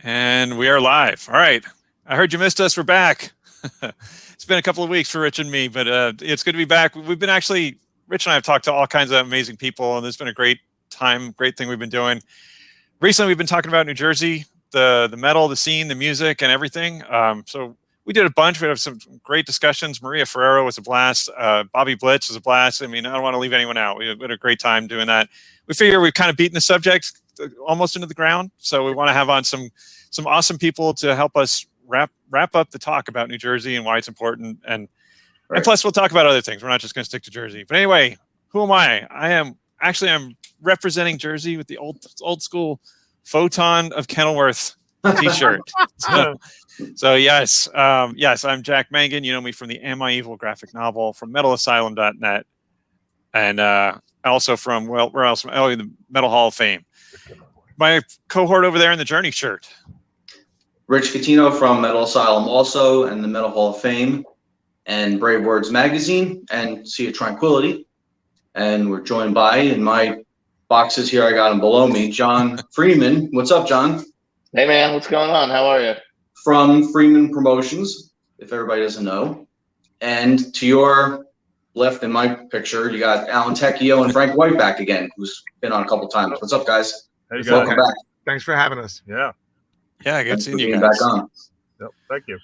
And we are live. All right. I heard you missed us. We're back. It's been a couple of weeks for Rich and me, but it's good to be back. We've been Rich and I have talked to all kinds of amazing people, and it's been a great time, great thing we've been doing. Recently, we've been talking about New Jersey, the metal, the scene, the music, and everything. So we did a bunch. We had some great discussions. Maria Ferrero was a blast. Bobby Blitz was a blast. I mean, I don't want to leave anyone out. We had a great time doing that. We figure we've kind of beaten the subject almost into the ground. So we want to have on some awesome people to help us wrap up the talk about New Jersey and why it's important. And plus we'll talk about other things. We're not just going to stick to Jersey. But anyway, who am I? I'm representing Jersey with the old school Photon of Kenilworth t-shirt. So yes, I'm Jack Mangan. You know me from the Am I Evil graphic novel, from MetalAsylum.net, and also from the Metal Hall of Fame. My cohort over there in the Journey shirt. Rich Catino from Metal Asylum also, and the Metal Hall of Fame, and Brave Words Magazine, and Sea of Tranquility. And we're joined by, in my boxes here, I got them below me, Jon Freeman. What's up, Jon? Hey, man. What's going on? How are you? From Freeman Promotions, if everybody doesn't know. And to your left in my picture, you got Alan Tecchio and Frank White back again, who's been on a couple times. What's up, guys? Hey, welcome back. Thanks for having us. Yeah, good seeing you guys. Back on. Yep, thank you.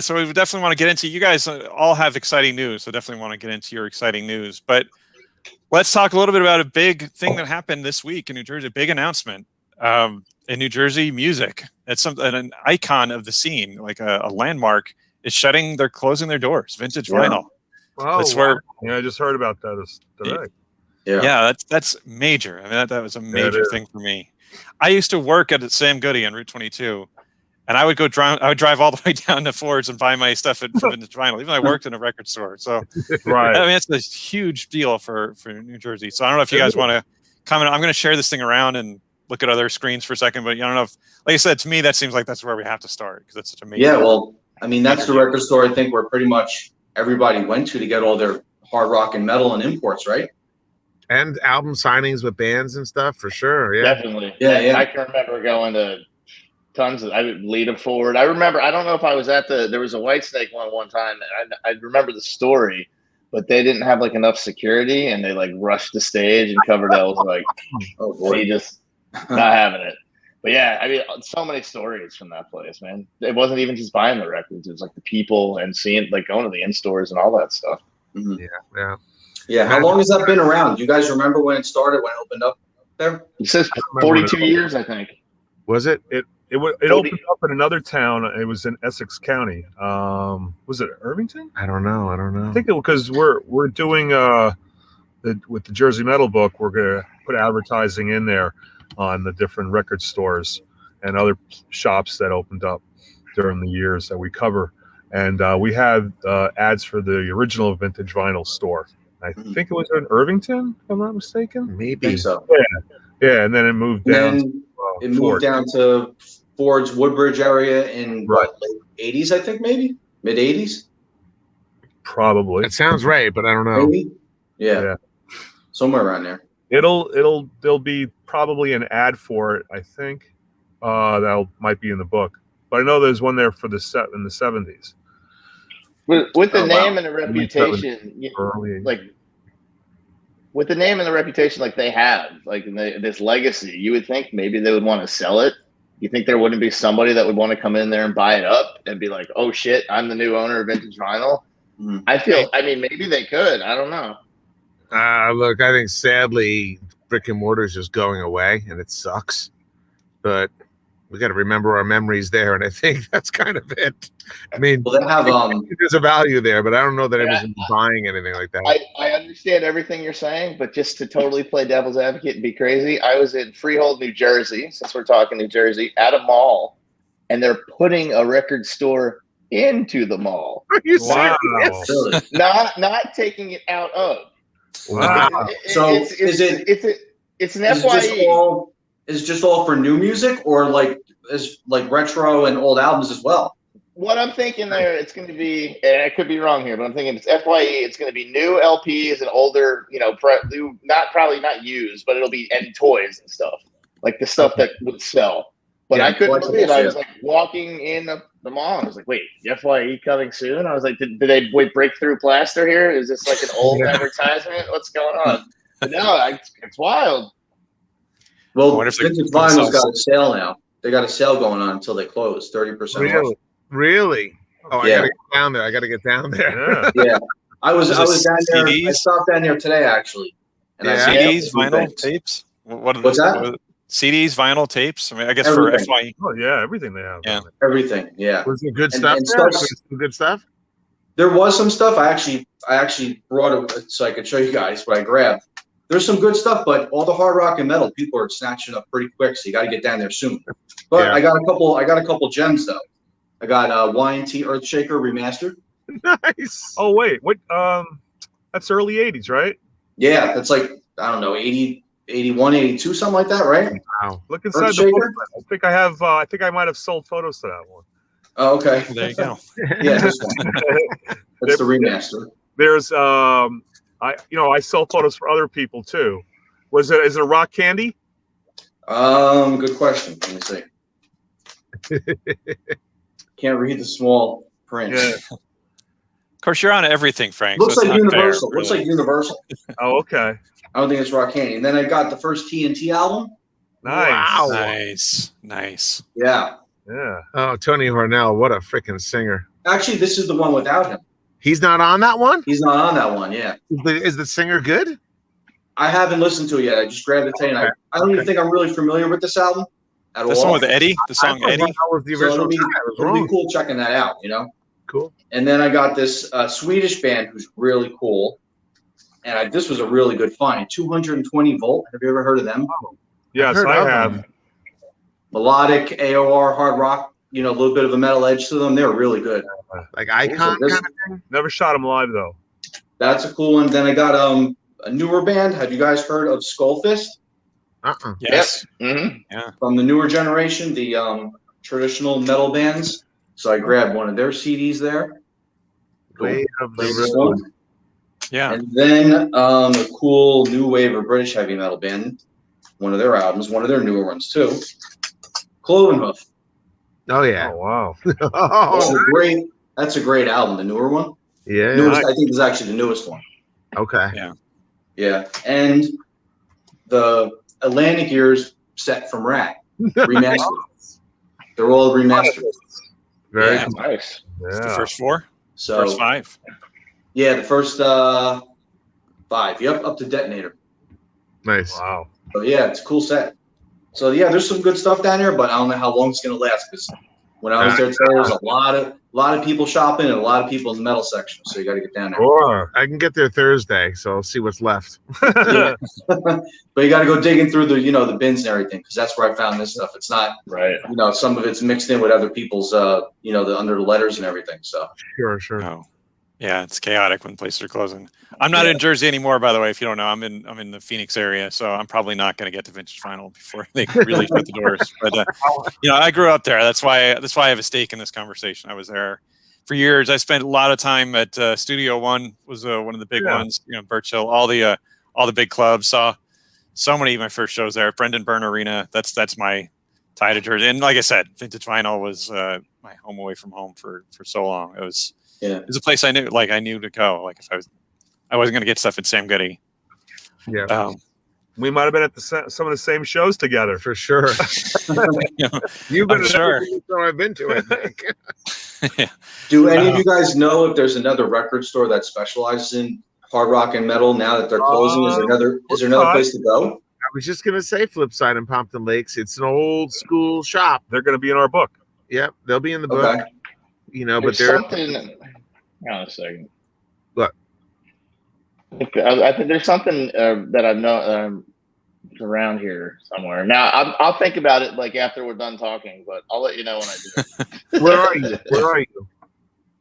So we definitely want to get into, you guys all have exciting news, so definitely want to get into your exciting news. But let's talk a little bit about a big thing that happened this week in New Jersey, a big announcement in New Jersey music. It's an icon of the scene, like a landmark, is closing their doors. Vintage Vinyl. Oh, that's where. Yeah, I just heard about that today. Yeah, that's major. I mean, that was a major thing for me. I used to work at Sam Goody on Route 22, and I would drive all the way down to Ford's and buy my stuff from Vintage Vinyl, even though I worked in a record store. So, right. I mean, it's a huge deal for New Jersey. So I don't know if you guys want to comment. I'm going to share this thing around and look at other screens for a second, but I don't know if, like I said, to me, that seems like that's where we have to start because it's such a major. Yeah, well, I mean, that's the record store I think where pretty much everybody went to get all their hard rock and metal and imports, right? And album signings with bands and stuff, for sure. Yeah, definitely. Yeah. I can remember going to tons of. I would lead them forward. I remember. I don't know if I was at there was a Whitesnake one time. And I remember the story, but they didn't have like enough security, and they like rushed the stage and covered it. I was like, oh boy, just not having it. But yeah, I mean, so many stories from that place, man. It wasn't even just buying the records; it was like the people and seeing, like, going to the in-stores and all that stuff. Mm-hmm. Yeah. How long has that been around? Do you guys remember when it stared? When it opened up there? It says 42 years, I think. Was it? It opened up in another town. It was in Essex County. Was it Irvington? I don't know. I think because we're doing with the Jersey Metal Book, we're gonna put advertising in there on the different record stores and other shops that opened up during the years that we cover. And we had ads for the original Vintage Vinyl store. I think it was in Irvington, if I'm not mistaken. Maybe. I think so. Yeah, and then it moved down. It moved down to Ford's Woodbridge area in late 80s, I think, maybe mid 80s. Probably. That sounds right, but I don't know. Maybe. Yeah. Somewhere around there. There'll be probably an ad for it, I think. That might be in the book, but I know there's one there for in the 70s. With the name and the reputation, with the name and the reputation like they have, like this legacy, you would think maybe they would want to sell it. You think there wouldn't be somebody that would want to come in there and buy it up and be like, oh shit, I'm the new owner of Vintage Vinyl? I mean, maybe they could. I don't know. Look, I think sadly brick and mortar is just going away and it sucks. But we got to remember our memories there, and I think that's kind of it. I mean, well, they have there's a value there, but I don't know that I was buying anything like that. I understand everything you're saying, but just to totally play devil's advocate and be crazy, I was in Freehold, New Jersey, since we're talking New Jersey, at a mall, and they're putting a record store into the mall. Are you serious? Not taking it out of. Wow. It's an FYE. Is just all for new music, or like retro and old albums as well? What I'm thinking there, it's going to be, and I could be wrong here, but I'm thinking it's FYE. It's going to be new LPs and older, probably not used, but it'll be, and toys and stuff, like the stuff that would sell. But Yeah, I couldn't collectibles, believe it. I yeah. was like walking in the mall. I was like, wait, FYE coming soon? I was like, did they break through plaster here? Is this like an old advertisement? What's going on? But no, it's wild. I Well, wonder if Vintage they're Vinyl's gonna got sell- a sale now. They got a sale going on until they close, 30% off. Really? Really? Oh, I Yeah. gotta get down there. I gotta get down there. Yeah. Yeah, I was Is I it was down there. I CDs? stopped down there today actually. And I Yeah. picked up CDs, a few vinyl, things. tapes. What are What's that? what are CDs, vinyl, tapes. I mean, I guess Everything. for FYE. Oh yeah, everything they have. Yeah. down there. Everything, yeah. Was there good And- stuff and there? stuff's- Was there good stuff? There was some stuff. I actually brought it so I could show you guys what I grabbed. There's some good stuff, but all the hard rock and metal people are snatching up pretty quick, so you got to get down there soon. But Yeah. I got a couple gems though. I got Y&T Earthshaker remastered. Nice. Oh wait, what? That's early '80s, right? Yeah, that's like I don't know, 80, 81, 82, something like that, right? Wow. Look inside the Earthshaker? book. I think I have. I think I might have sold photos to that one. Oh, okay. There you go. Yeah, this one. That's the remaster. There's I sell photos for other people too. Is it a rock candy? Good question. Let me see. Can't read the small print. Yeah. Of course, you're on everything, Frank. Looks so it's like not fair, Universal. Looks really. like Universal. Oh, okay. I don't think it's rock candy. And then I got the first TNT album. Nice. Wow. Nice. Yeah. Yeah. Oh, Tony Hornell, what a freaking singer. Actually, this is the one without him. He's not on that one? He's not on that one. Yeah. Is the singer good? I haven't listened to it yet. I just grabbed it today, and I don't even think I'm really familiar with this album at The all. song with Eddie, the song I thought Eddie. that was the So original it'll be, track. I was it'll be wrong. cool checking that out, you know? Cool. And then I got this Swedish band who's really cool. And this was a really good find. 220 Volt. Have you ever heard of them? Yes, heard I of have. them. Melodic, AOR, hard rock, a little bit of a metal edge to them. They're really good. Like Icon This- kind of thing? Never shot them live though. That's a cool one. Then I got a newer band. Have you guys heard of Skullfist? Uh-uh. Yes. Mm-hmm. From the newer generation, the traditional metal bands. So I grabbed one of their CDs there. Way of the Played this road. one. Yeah. And then a cool new wave of British heavy metal band. One of their albums, one of their newer ones too. Clovenhoof. Oh, yeah. Oh wow. Oh, That's a great album, the newer one. yeah. Newest, I think is actually the newest one. Okay. Yeah. And the Atlantic Years set from Rat. Remastered. They're all remastered. Very Yeah. cool. Nice. It's the Yeah. first four, So first five. yeah, the first 5. Yep, up to Detonator. Nice. Wow. So yeah, it's a cool set. So yeah, there's some good stuff down there, but I don't know how long it's gonna last because when I was there today, there was a lot of people shopping and a lot of people in the metal section. So you got to get down there. Sure. I can get there Thursday, so I'll see what's left. Yeah. But you got to go digging through the bins and everything because that's where I found this stuff. It's not, Right. some of it's mixed in with other people's, the under the letters and everything. So Sure. Oh, yeah, it's chaotic when places are closing. I'm not in Jersey anymore, by the way. If you don't know, I'm in the Phoenix area, so I'm probably not going to get to Vintage Final before they really shut the doors. But I grew up there. That's why I have a stake in this conversation. I was there for years. I spent a lot of time at Studio One. Was one of the big ones. Birch Hill, all the big clubs. Saw so many of my first shows there. Brendan Byrne Arena. That's my tie to Jersey. And like I said, Vintage Vinyl was my home away from home for so long. It was a place I knew to go. Like if I wasn't going to get stuff at Sam Goody. Yeah. We might have been at some of the same shows together. For sure. You've been I'm sure. so I've been to, I think. do any of you guys know if there's another record store that specializes in hard rock and metal now that they're closing? Is there another place to go? I was just gonna say Flipside in Pompton Lakes. It's an old school shop. They're going to be in our book. Yep, they'll be in the book. Okay. But There's they're something. Hang on a second. What? I think there's something that I've known around here somewhere. Now I'll think about it like after we're done talking, but I'll let you know when I do. where are you? Where are you?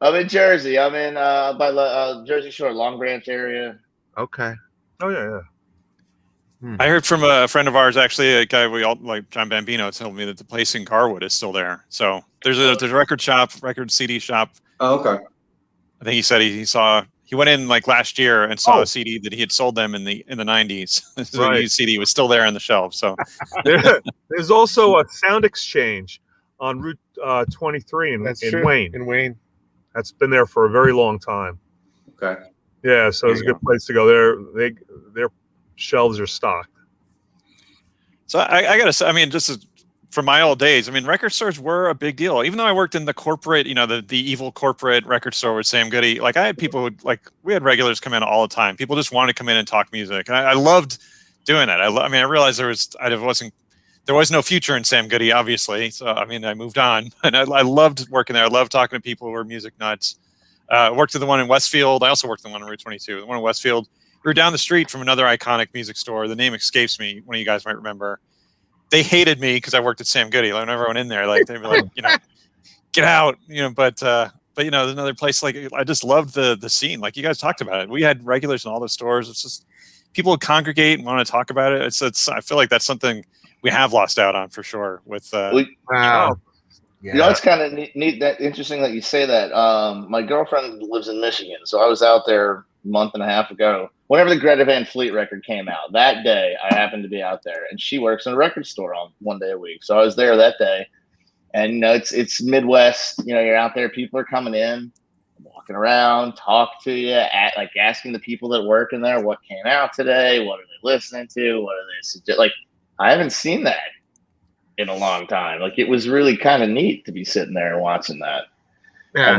I'm in Jersey. I'm in by Jersey Shore, Long Branch area. Okay. Oh yeah. I heard from a friend of ours, actually, a guy we all like, John Bambino, told me that the place in Garwood is still there. So there's a record shop, record CD shop. Oh, okay. I think he said he saw he went in like last year and saw Oh. a CD that he had sold them in the 90s. So Right. the used CD was still there on the shelf. So There's also a Sound Exchange on Route 23 in true. Wayne. In Wayne. That's been there for a very long time. Okay. Yeah, so it's a There you good place to go. Their shelves are stocked. So I gotta say, I mean, just from my old days, I mean, record stores were a big deal. Even though I worked in the corporate, the evil corporate record store with Sam Goody, like I had people we had regulars come in all the time. People just wanted to come in and talk music, and I loved doing that. I mean, I realized there was no future in Sam Goody, obviously. So I mean, I moved on, and I loved working there. I loved talking to people who were music nuts. I worked at the one in Westfield. I also worked at the one on Route 22. The one in Westfield. We were down the street from another iconic music store. The name escapes me. One of you guys might remember. They hated me because I worked at Sam Goody. Like, whenever I went in there, like they'd be like, get out, But there's another place. Like I just loved the scene. Like you guys talked about it. We had regulars in all the stores. It's just people would congregate and want to talk about it. It's. I feel like that's something we have lost out on for sure. With Wow. Yeah. It's kind of neat, that interesting that you say that. My girlfriend lives in Michigan, so I was out there a month and a half ago. Whenever the Greta Van Fleet record came out, that day I happened to be out there, and she works in a record store on one day a week. So I was there that day, and it's Midwest. You're out there, people are coming in, walking around, talk to you, asking the people that work in there what came out today, what are they listening to, what are they suggest. Like I haven't seen that in a long time. Like it was really kind of neat to be sitting there and watching that. Yeah.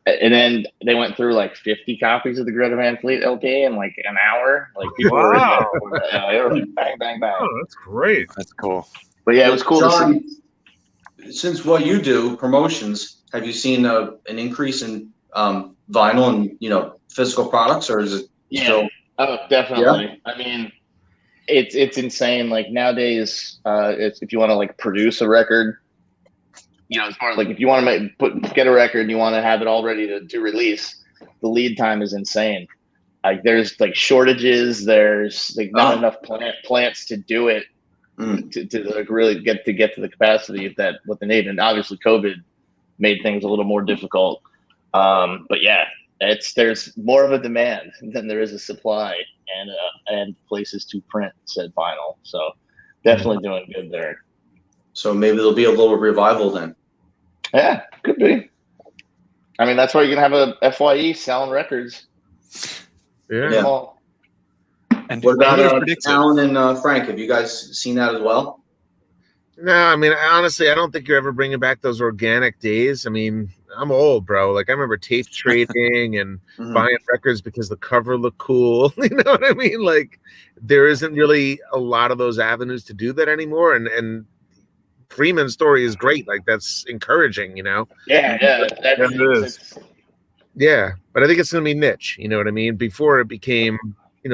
And then they went through like 50 copies of the Greta Van Fleet LP in like an hour. Like people were like bang, bang, bang. Oh, that's great. that's cool. But yeah, it was cool John, to see. Since what you do, promotions, have you seen an increase in vinyl and physical products, or is it still? Oh, definitely. Yeah. I mean, it's insane. Like nowadays, if you want to like produce a record, as far as like if you want to get a record and you want to have it all ready to release, the lead time is insane. Like there's like shortages. There's like not enough plants to do it to like really get to the capacity that what they need. And obviously, COVID made things a little more difficult. But yeah, there's more of a demand than there is a supply, and places to print said vinyl. So definitely doing good there. So maybe there'll be a little revival then. Yeah, could be. I mean, that's why you're gonna have a FYE selling records. Yeah. And what about Alan and Frank? Have you guys seen that as well? No, I mean, honestly, I don't think you're ever bringing back those organic days. I mean, I'm old, bro. Like I remember tape trading and buying records because the cover looked cool. You know what I mean? Like there isn't really a lot of those avenues to do that anymore. And Freeman's story is great. Like that's encouraging, Yeah, yeah. But I think it's gonna be niche. You know what I mean? Before it became, it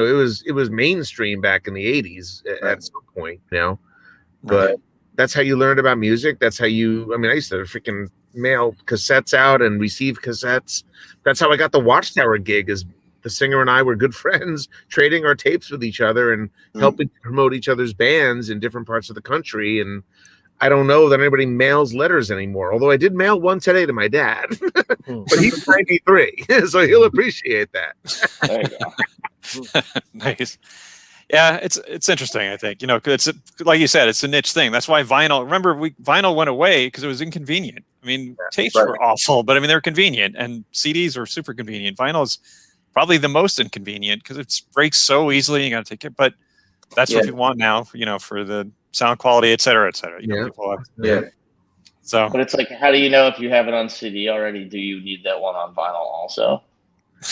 was mainstream back in the '80s at some point. But that's how you learned about music. That's how I used to freaking mail cassettes out and receive cassettes. That's how I got the Watchtower gig. Is the singer and I were good friends, trading our tapes with each other and helping promote each other's bands in different parts of the country. And I don't know that anybody mails letters anymore, although I did mail one today to my dad, but he's 93, so he'll appreciate that. There you go. Nice. Yeah, it's interesting. I think it's like you said, it's a niche thing. That's why vinyl. Remember, vinyl went away because it was inconvenient. I mean, tapes were awful, but I mean they're convenient, and CDs are super convenient. Vinyl is probably the most inconvenient because it breaks so easily. You got to take it, but that's what people want now. For the sound quality, et cetera, et cetera. People have, So, but it's like, how do you know if you have it on CD already? Do you need that one on vinyl also?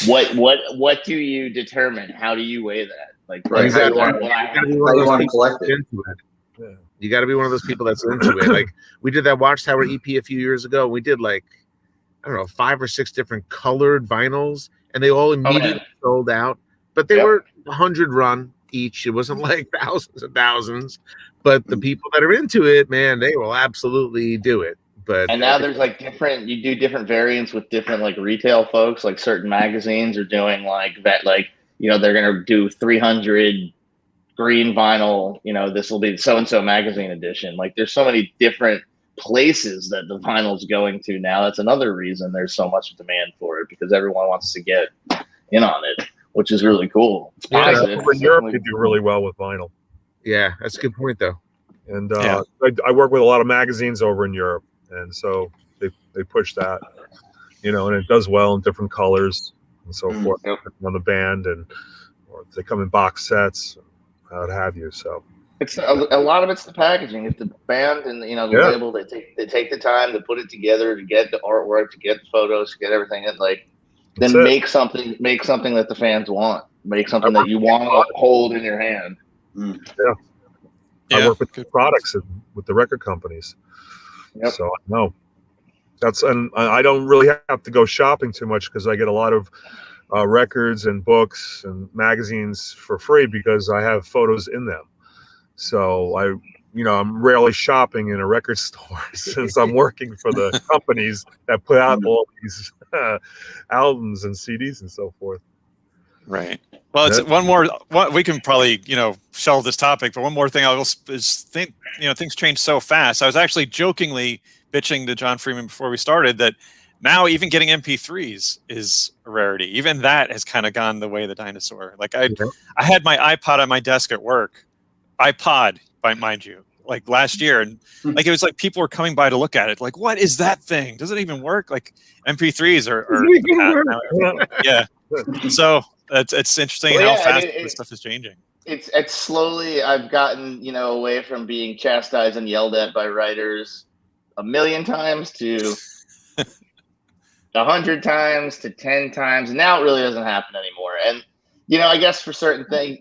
What do you determine? How do you weigh that? Like, exactly. You want to collect it. You got to be one of those people that's into it. Like we did that Watchtower EP a few years ago. We did like, I don't know, 5 or 6 different colored vinyls, and they all immediately sold out. But they were 100 run each. It wasn't like thousands and thousands. But the people that are into it, man, they will absolutely do it. And now there's like you do different variants with different like retail folks. Like certain magazines are doing like that, like they're gonna do 300 green vinyl. This will be so and so magazine edition. Like there's so many different places that the vinyl's going to now. That's another reason there's so much demand for it, because everyone wants to get in on it, which is really cool. It's Yeah, positive. Over in It's Europe, definitely they do cool. really well with vinyl. Yeah, that's a good point though. And Yeah. I work with a lot of magazines over in Europe, and so they push that, you know, and it does well in different colors and so forth, Yep. depending on the band, and or they come in box sets, what have you. So It's a lot of it's the packaging. If the band and the Yeah. label, they take the time to put it together, to get the artwork, to get the photos, to get everything in, like that's then it. make something that the fans want. Make something that you want to hold in your hand. I work with the products and with the record companies. Yep. So I know and I don't really have to go shopping too much because I get a lot of records and books and magazines for free because I have photos in them. So I'm rarely shopping in a record store since I'm working for the companies that put out all these albums and CDs and so forth. Right. Well, it's one we can probably, shelve this topic, but one more thing things change so fast. I was actually jokingly bitching to Jon Freeman before we started that now even getting MP3s is a rarity. Even that has kind of gone the way of the dinosaur. Like I had my iPod on my desk at work, mind you, like last year. And like, it was like people were coming by to look at it. Like, what is that thing? Does it even work? Like MP3s are the path now. Yeah. So it's interesting how fast this stuff is changing. It's slowly I've gotten, away from being chastised and yelled at by writers 1,000,000 times to 100 times to 10 times. And now it really doesn't happen anymore. And, I guess for certain things,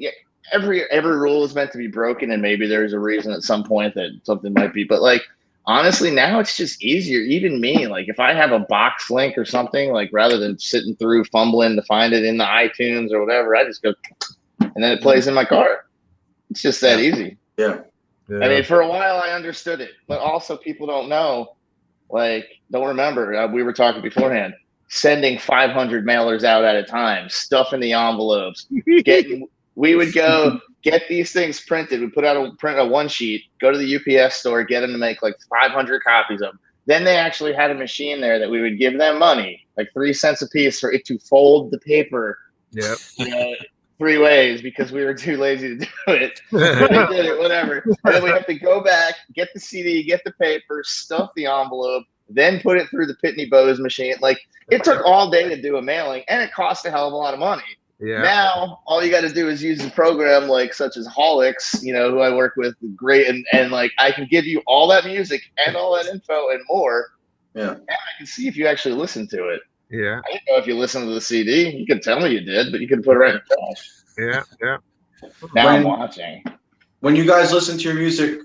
every rule is meant to be broken, and maybe there's a reason at some point that something might be, but like, honestly, now it's just easier. Even me, like if I have a box link or something, like rather than sitting through fumbling to find it in the iTunes or whatever, I just go and then it plays in my car. It's just that easy. Yeah. I mean, for a while I understood it, but also people don't know, don't remember. We were talking beforehand, sending 500 mailers out at a time, stuff in the envelopes, we would go get these things printed. We print a one sheet, go to the UPS store, get them to make like 500 copies of them. Then they actually had a machine there that we would give them money, like 3 cents a piece, for it to fold the paper. Yeah. 3 ways because we were too lazy to do it. They did it, whatever. And then we have to go back, get the CD, get the paper, stuff the envelope, then put it through the Pitney Bowes machine. Like, it took all day to do a mailing, and it cost a hell of a lot of money. Yeah. Now all you got to do is use a program such as Holix, who I work with, great, and like I can give you all that music and all that info and more. Yeah. And I can see if you actually listen to it. Yeah. I didn't know if you listened to the CD. You could tell me you did, but you could put it right in the trash. Yeah. Yeah. Now I'm watching. When you guys listen to your music,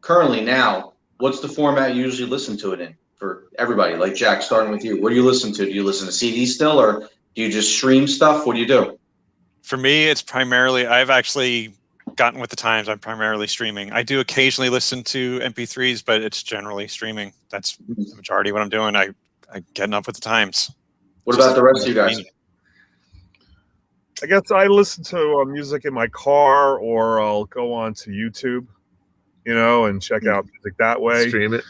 currently now, what's the format you usually listen to it in for everybody? Like Jack, starting with you, what do you listen to? Do you listen to CDs still, or do you just stream stuff? What do you do? For me, it's primarily, I've actually gotten with the times. I'm primarily streaming. I do occasionally listen to MP3s, but it's generally streaming. That's the majority of what I'm doing. I getting up with the times. What about the rest of you guys? I guess I listen to music in my car, or I'll go on to YouTube, and check out music that way. Stream it.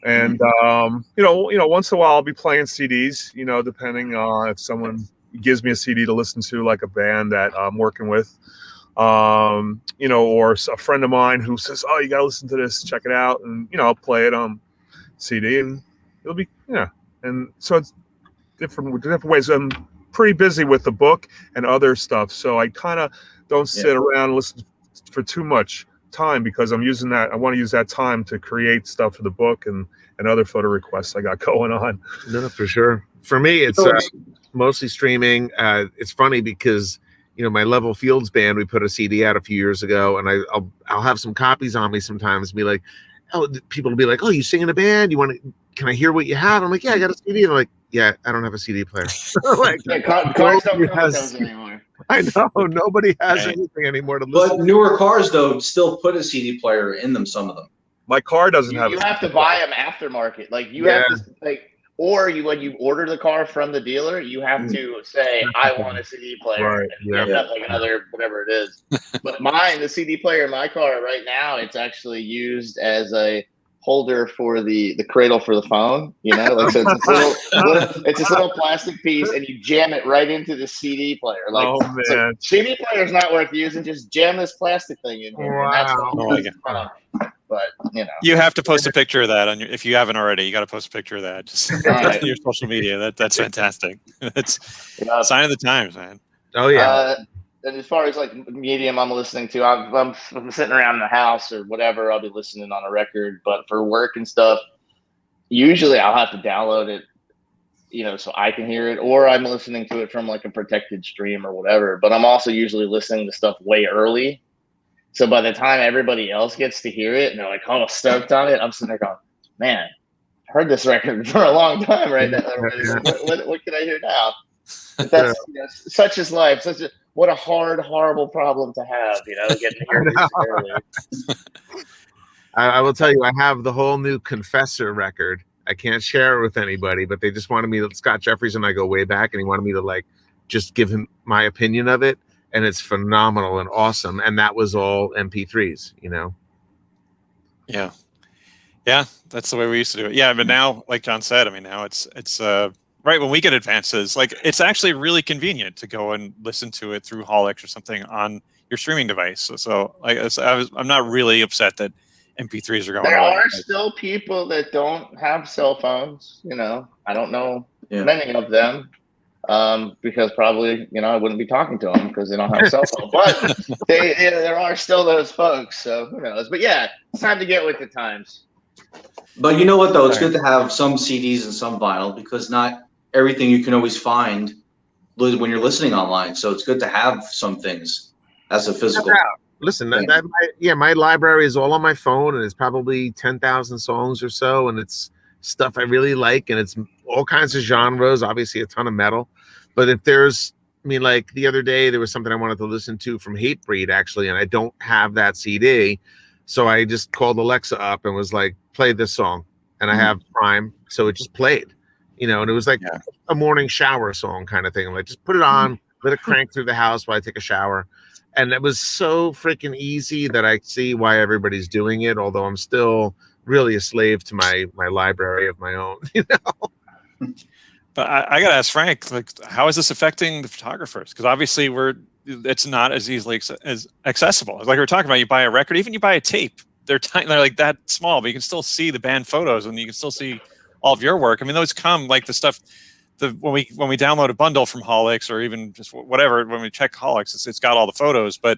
And once in a while I'll be playing CDs, depending on if someone gives me a CD to listen to, like a band that I'm working with, or a friend of mine who says, "Oh, you gotta listen to this, check it out," and I'll play it on CD, and it'll be and so it's different ways. I'm pretty busy with the book and other stuff, so I kind of don't sit around and listen for too much time, because I'm using that. I want to use that time to create stuff for the book and other photo requests I got going on. No, for sure. For me, it's mostly streaming. It's funny because my Level Fields band, we put a CD out a few years ago, and I'll have some copies on me sometimes and be like, people will be like, "Oh, you sing in a band? Can I hear what you have?" I'm like, "Yeah, I got a CD." And I'm like, "Yeah, I don't have a CD player." Cars don't come with those anymore. I know, nobody has anything anymore to listen. But newer cars, though, still put a CD player in them. Some of them. My car doesn't have. You have to buy them aftermarket. Like you have to when you order the car from the dealer, you have to say, "I want a CD player." Right. And you have like another whatever it is. But the CD player in my car right now, it's actually used as a holder for the cradle for the phone, you know, like, so it's this little plastic piece, and you jam it right into the CD player. Like, Oh so man. CD player's not worth using. Just jam this plastic thing in here, and that's Wow. Oh my God. But you know, You have to post a picture of that on your, if you haven't already, you got to post a picture of that. Just Right. on your social media. That's fantastic. That's yeah. sign of the times, man. Oh yeah. And as far as like medium I'm listening to, I'm sitting around the house or whatever, I'll be listening on a record. But for work and stuff, usually I'll have to download it, you know, so I can hear it, or I'm listening to it from like a protected stream or whatever. But I'm also usually listening to stuff way early. So by the time everybody else gets to hear it and they're like, oh, stoked on it, I'm sitting there going, man, I heard this record for a long time right now. What can I hear now? But that's, you know, such is life. What a horrible problem to have, you know, getting to hear music early. I will tell you, I have the whole new Confessor record. I can't share it with anybody, but they just wanted me to, Scott Jeffries and I go way back, and he wanted me to like just give him my opinion of it, and it's phenomenal and awesome. And that was all MP3s, you know. Yeah. Yeah, that's the way we used to do it. Yeah, but now, like John said, I mean, now it's right when we get advances, like it's actually really convenient to go and listen to it through Holix or something on your streaming device. So I'm not really upset that MP3s are going There away. are still people that don't have cell phones, you know. I don't know many of them, because probably, you know, I wouldn't be talking to them because they don't have a cell phone. But there are still those folks, so who knows? But yeah, it's time to get with the times. But you know what, though? It's good to have some CDs and some vinyl, because not everything you can always find when you're listening online. So it's good to have some things as a physical. Listen, my library is all on my phone, and it's probably 10,000 songs or so, and it's stuff I really like, and it's all kinds of genres, obviously a ton of metal. But if there's, I mean, like the other day, there was something I wanted to listen to from Hatebreed, actually, and I don't have that CD. So I just called Alexa up and was like, play this song. And I have Prime, so it just played, you know, and it was like a morning shower song kind of thing. I'm like, just put it on, let it crank through the house while I take a shower. And it was so freaking easy that I see why everybody's doing it, although I'm still really a slave to my library of my own, you know. But I got to ask Frank, like, how is this affecting the photographers? Because obviously it's not as easily as accessible. Like we were talking about, you buy a record, even you buy a tape, they're tiny, they're like that small, but you can still see the band photos and you can still see all of your work. I mean, those come like the stuff, when we download a bundle from Holix or even just whatever, when we check Holix, it's got all the photos, but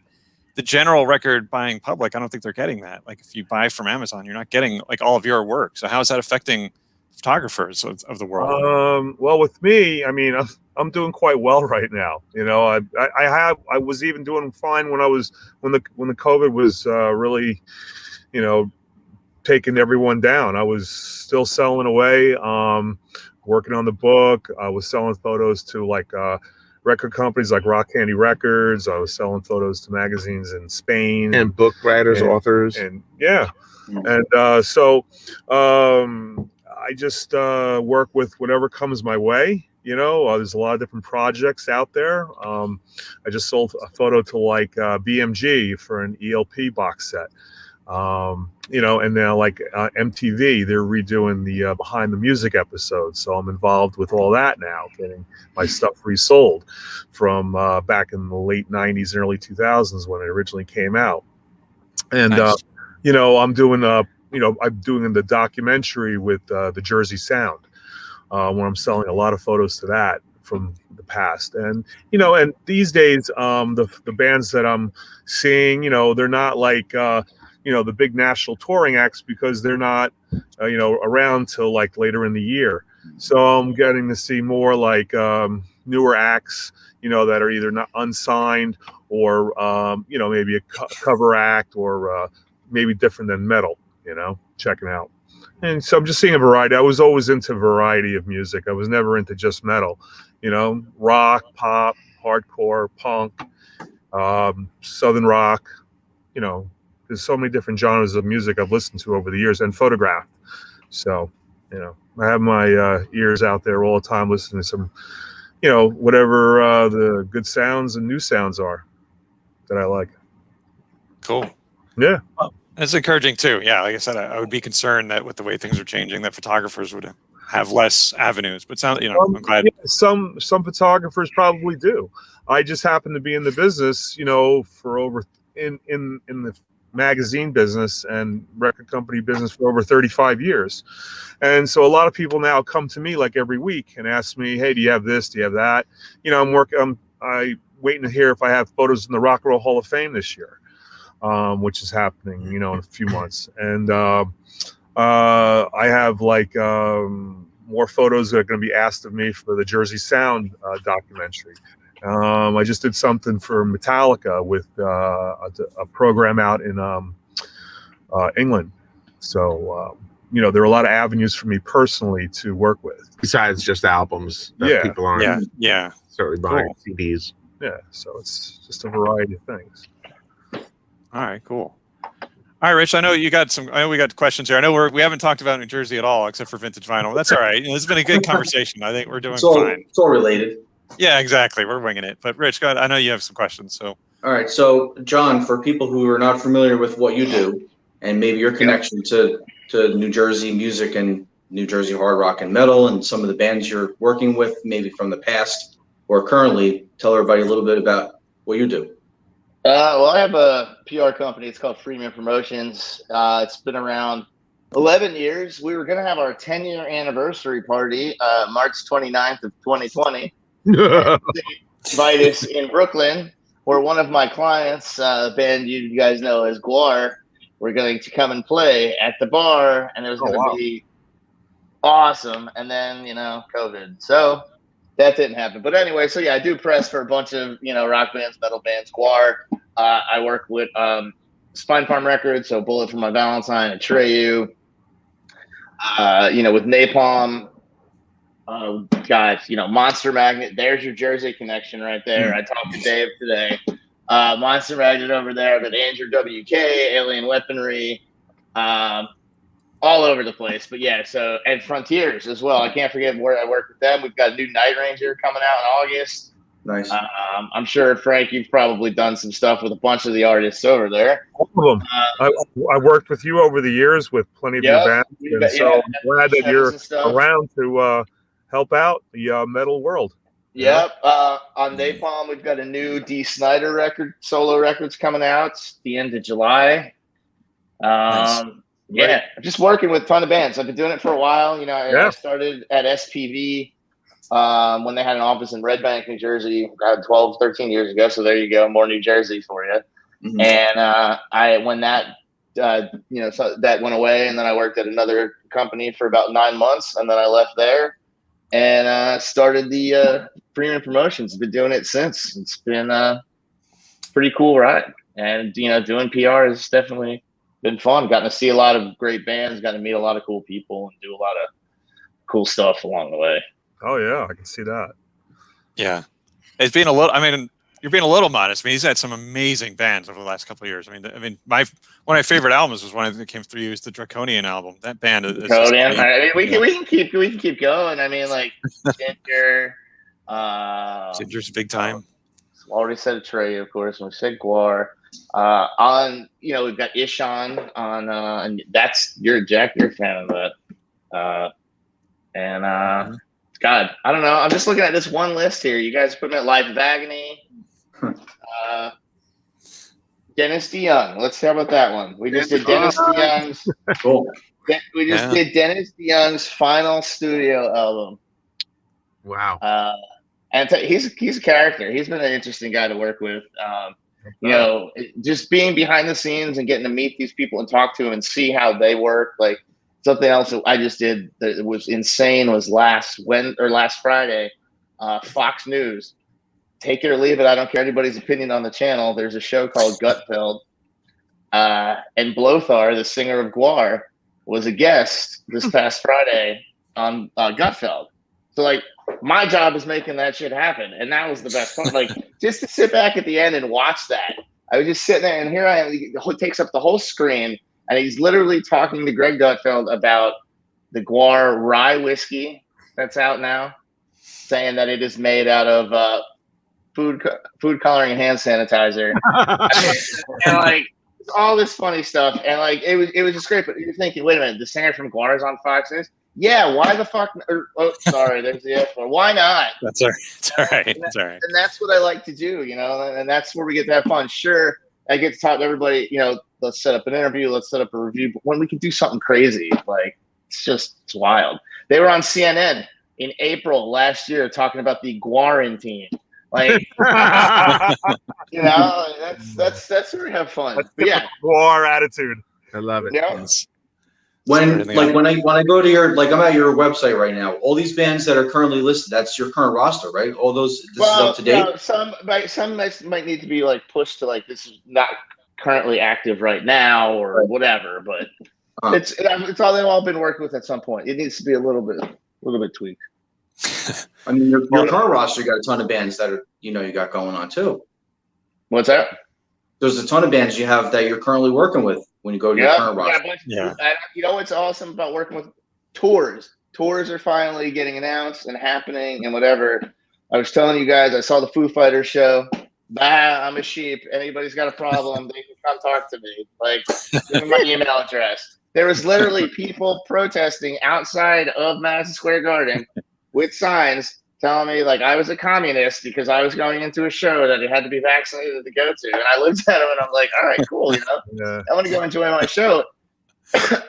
the general record buying public, I don't think they're getting that. Like if you buy from Amazon, you're not getting like all of your work. So how is that affecting photographers of the world? Well, with me, I mean, I'm doing quite well right now. You know, I was even doing fine when the COVID was really, you know, taking everyone down. I was still selling away, working on the book. I was selling photos to like record companies like Rock Candy Records. I was selling photos to magazines in Spain and book writers, authors, and and so I just work with whatever comes my way. You know, there's a lot of different projects out there. I just sold a photo to like BMG for an ELP box set. You know, and now like MTV, they're redoing the Behind the Music episodes. So I'm involved with all that now, getting my stuff resold from back in the late 90s and early 2000s when it originally came out. And, Nice. you know, I'm doing the documentary with the Jersey Sound, where I'm selling a lot of photos to that from the past. And, you know, and these days, the bands that I'm seeing, you know, they're not like, you know, the big national touring acts, because they're not, you know, around till like later in the year. So I'm getting to see more like newer acts, you know, that are either not unsigned or, you know, maybe a cover act or maybe different than metal, you know, checking out. And so I'm just seeing a variety. I was always into variety of music. I was never into just metal, you know, rock, pop, hardcore, punk, southern rock, you know. There's so many different genres of music I've listened to over the years and photographed. So, you know, I have my ears out there all the time listening to some, you know, whatever the good sounds and new sounds are that I like. Cool. Yeah. It's encouraging too. Yeah, like I said, I would be concerned that with the way things are changing, that photographers would have less avenues. But I'm glad. Yeah, some photographers probably do. I just happen to be in the business, for over in the magazine business and record company business for over 35 years. And so a lot of people now come to me like every week and ask me, "Hey, do you have this? Do you have that?" I waiting to hear if I have photos in the Rock and Roll Hall of Fame this year, which is happening, in a few months. And I have more photos that are going to be asked of me for the Jersey Sound documentary. I just did something for Metallica with a program out in England. So, there are a lot of avenues for me personally to work with. Besides just albums that people aren't certainly buying CDs. Yeah, so it's just a variety of things. All right, cool. All right, Rich, I know we got questions here. I know we haven't talked about New Jersey at all, except for vintage vinyl. That's all right. This has been a good conversation. I think we're doing fine. It's all related. Yeah, exactly. We're winging it. But Rich, go ahead. I know you have some questions. So. All right. So, John, for people who are not familiar with what you do and maybe your connection to New Jersey music and New Jersey hard rock and metal and some of the bands you're working with, maybe from the past or currently, tell everybody a little bit about what you do. Well, I have a PR company. It's called Freeman Promotions. It's been around 11 years. We were going to have our 10-year anniversary party, March 29th of 2020. They invite us in Brooklyn, where one of my clients, a band you guys know as GWAR, were going to come and play at the bar, and it was going to be awesome. And then, COVID. So that didn't happen. But anyway, so yeah, I do press for a bunch of, rock bands, metal bands, GWAR. I work with Spine Farm Records, so Bullet for My Valentine, Atreyu, with Napalm. Monster Magnet. There's your Jersey connection right there. I talked to Dave today. Monster Magnet over there, but Andrew WK, Alien Weaponry, all over the place. But yeah, and Frontiers as well. I can't forget where I work with them. We've got a new Night Ranger coming out in August. Nice. I'm sure, Frank, you've probably done some stuff with a bunch of the artists over there. All of them. I worked with you over the years with plenty of your bands, and so I'm glad that you're around to help out the metal world. Yep. On Napalm, we've got a new D. Snyder solo records coming out the end of July. Nice. Yeah, I'm just working with a ton of bands. I've been doing it for a while. I started at SPV when they had an office in Red Bank, New Jersey, 12, 13 years ago. So there you go, more New Jersey for you. Mm-hmm. And when that that went away, and then I worked at another company for about 9 months, and then I left there and started the Freeman Promotions. I've been doing it since. It's been a pretty cool ride, and doing PR has definitely been fun. Gotten to see a lot of great bands, gotten to meet a lot of cool people, and do a lot of cool stuff along the way. Oh yeah, I can see that. Yeah, it's being a little. I mean, you're being a little modest. I mean, he's had some amazing bands over the last couple of years. I mean, one of my favorite albums was one that came through you. Is the Draconian album. That band is. Draconian. We can keep going. I mean, like Ginger. Ginger's big time. Already said Atreyu, of course. And we said GWAR. We've got Ishan on, and that's you're a fan of that. God, I don't know. I'm just looking at this one list here. You guys put me at Life of Agony. Dennis DeYoung. Let's talk about that one. We just did Dennis DeYoung's. Cool. We just did Dennis DeYoung's final studio album. Wow. And he's a character. He's been an interesting guy to work with. Just being behind the scenes and getting to meet these people and talk to them and see how they work. Like something else that I just did that was insane was last Friday, Fox News. Take it or leave it. I don't care anybody's opinion on the channel. There's a show called Gutfeld. And Blothar, the singer of GWAR, was a guest this past Friday on Gutfeld. So my job is making that shit happen. And that was the best part. Just to sit back at the end and watch that. I was just sitting there, and here I am. He takes up the whole screen, and he's literally talking to Greg Gutfeld about the GWAR rye whiskey that's out now, saying that it is made out of food coloring and hand sanitizer. And all this funny stuff, and like it was just great. But you're thinking, wait a minute, the singer from GWAR is on Fox News. Yeah, why the fuck? Oh, sorry, there's the F word. Why not? That's all right. It's all right. It's all right. And that's what I like to do, and that's where we get to have fun. Sure, I get to talk to everybody. Let's set up an interview, let's set up a review. But when we can do something crazy, like it's wild. They were on CNN in April last year talking about the quarantine. Like, that's where we have fun. But yeah, GWAR attitude. I love it. yeah. When I go to your, like, I'm at your website right now, all these bands that are currently listed, that's your current roster, right? All those, this is up to date? No, some might need to be like pushed to like, this is not currently active right now or whatever, but it's all they've all been working with at some point. It needs to be a little bit tweaked. I mean, your current roster, you got a ton of bands that are, you got going on too. What's that? There's a ton of bands you have that you're currently working with when you go to your current roster. Yeah. What's awesome about working with tours? Tours are finally getting announced and happening and whatever. I was telling you guys, I saw the Foo Fighters show. I'm a sheep. Anybody's got a problem, they can come talk to me. Like, give me my email address. There was literally people protesting outside of Madison Square Garden with signs telling me like I was a communist because I was going into a show that it had to be vaccinated to go to. And I looked at him and I'm like, all right, cool, I want to go enjoy my show.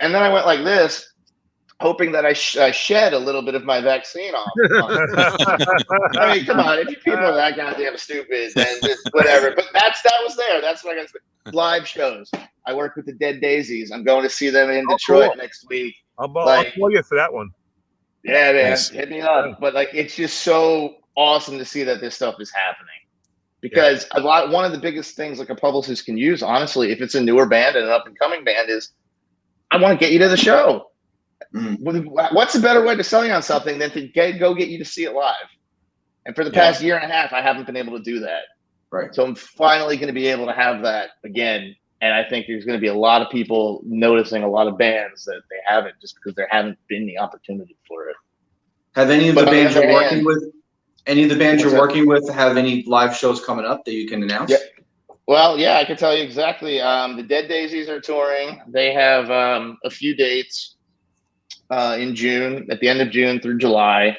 And then I went like this, hoping that I shed a little bit of my vaccine off. I mean, come on, if you people are that goddamn stupid, then just whatever. But that was there. That's what I got to say. Live shows. I work with the Dead Daisies. I'm going to see them in Detroit next week. I'll call you for that one. Yeah, man, hit me up. But like, it's just so awesome to see that this stuff is happening. Because one of the biggest things like a publicist can use, honestly, if it's a newer band and an up and coming band, is I want to get you to the show. What's a better way to sell you on something than to go get you to see it live? And for the past year and a half, I haven't been able to do that. Right. So I'm finally going to be able to have that again. And I think there's going to be a lot of people noticing a lot of bands that they haven't, just because there haven't been the opportunity for it. Have any of the bands you're working with, have any live shows coming up that you can announce? Yeah. Well, yeah, I can tell you exactly. The Dead Daisies are touring. They have a few dates in June, at the end of June through July.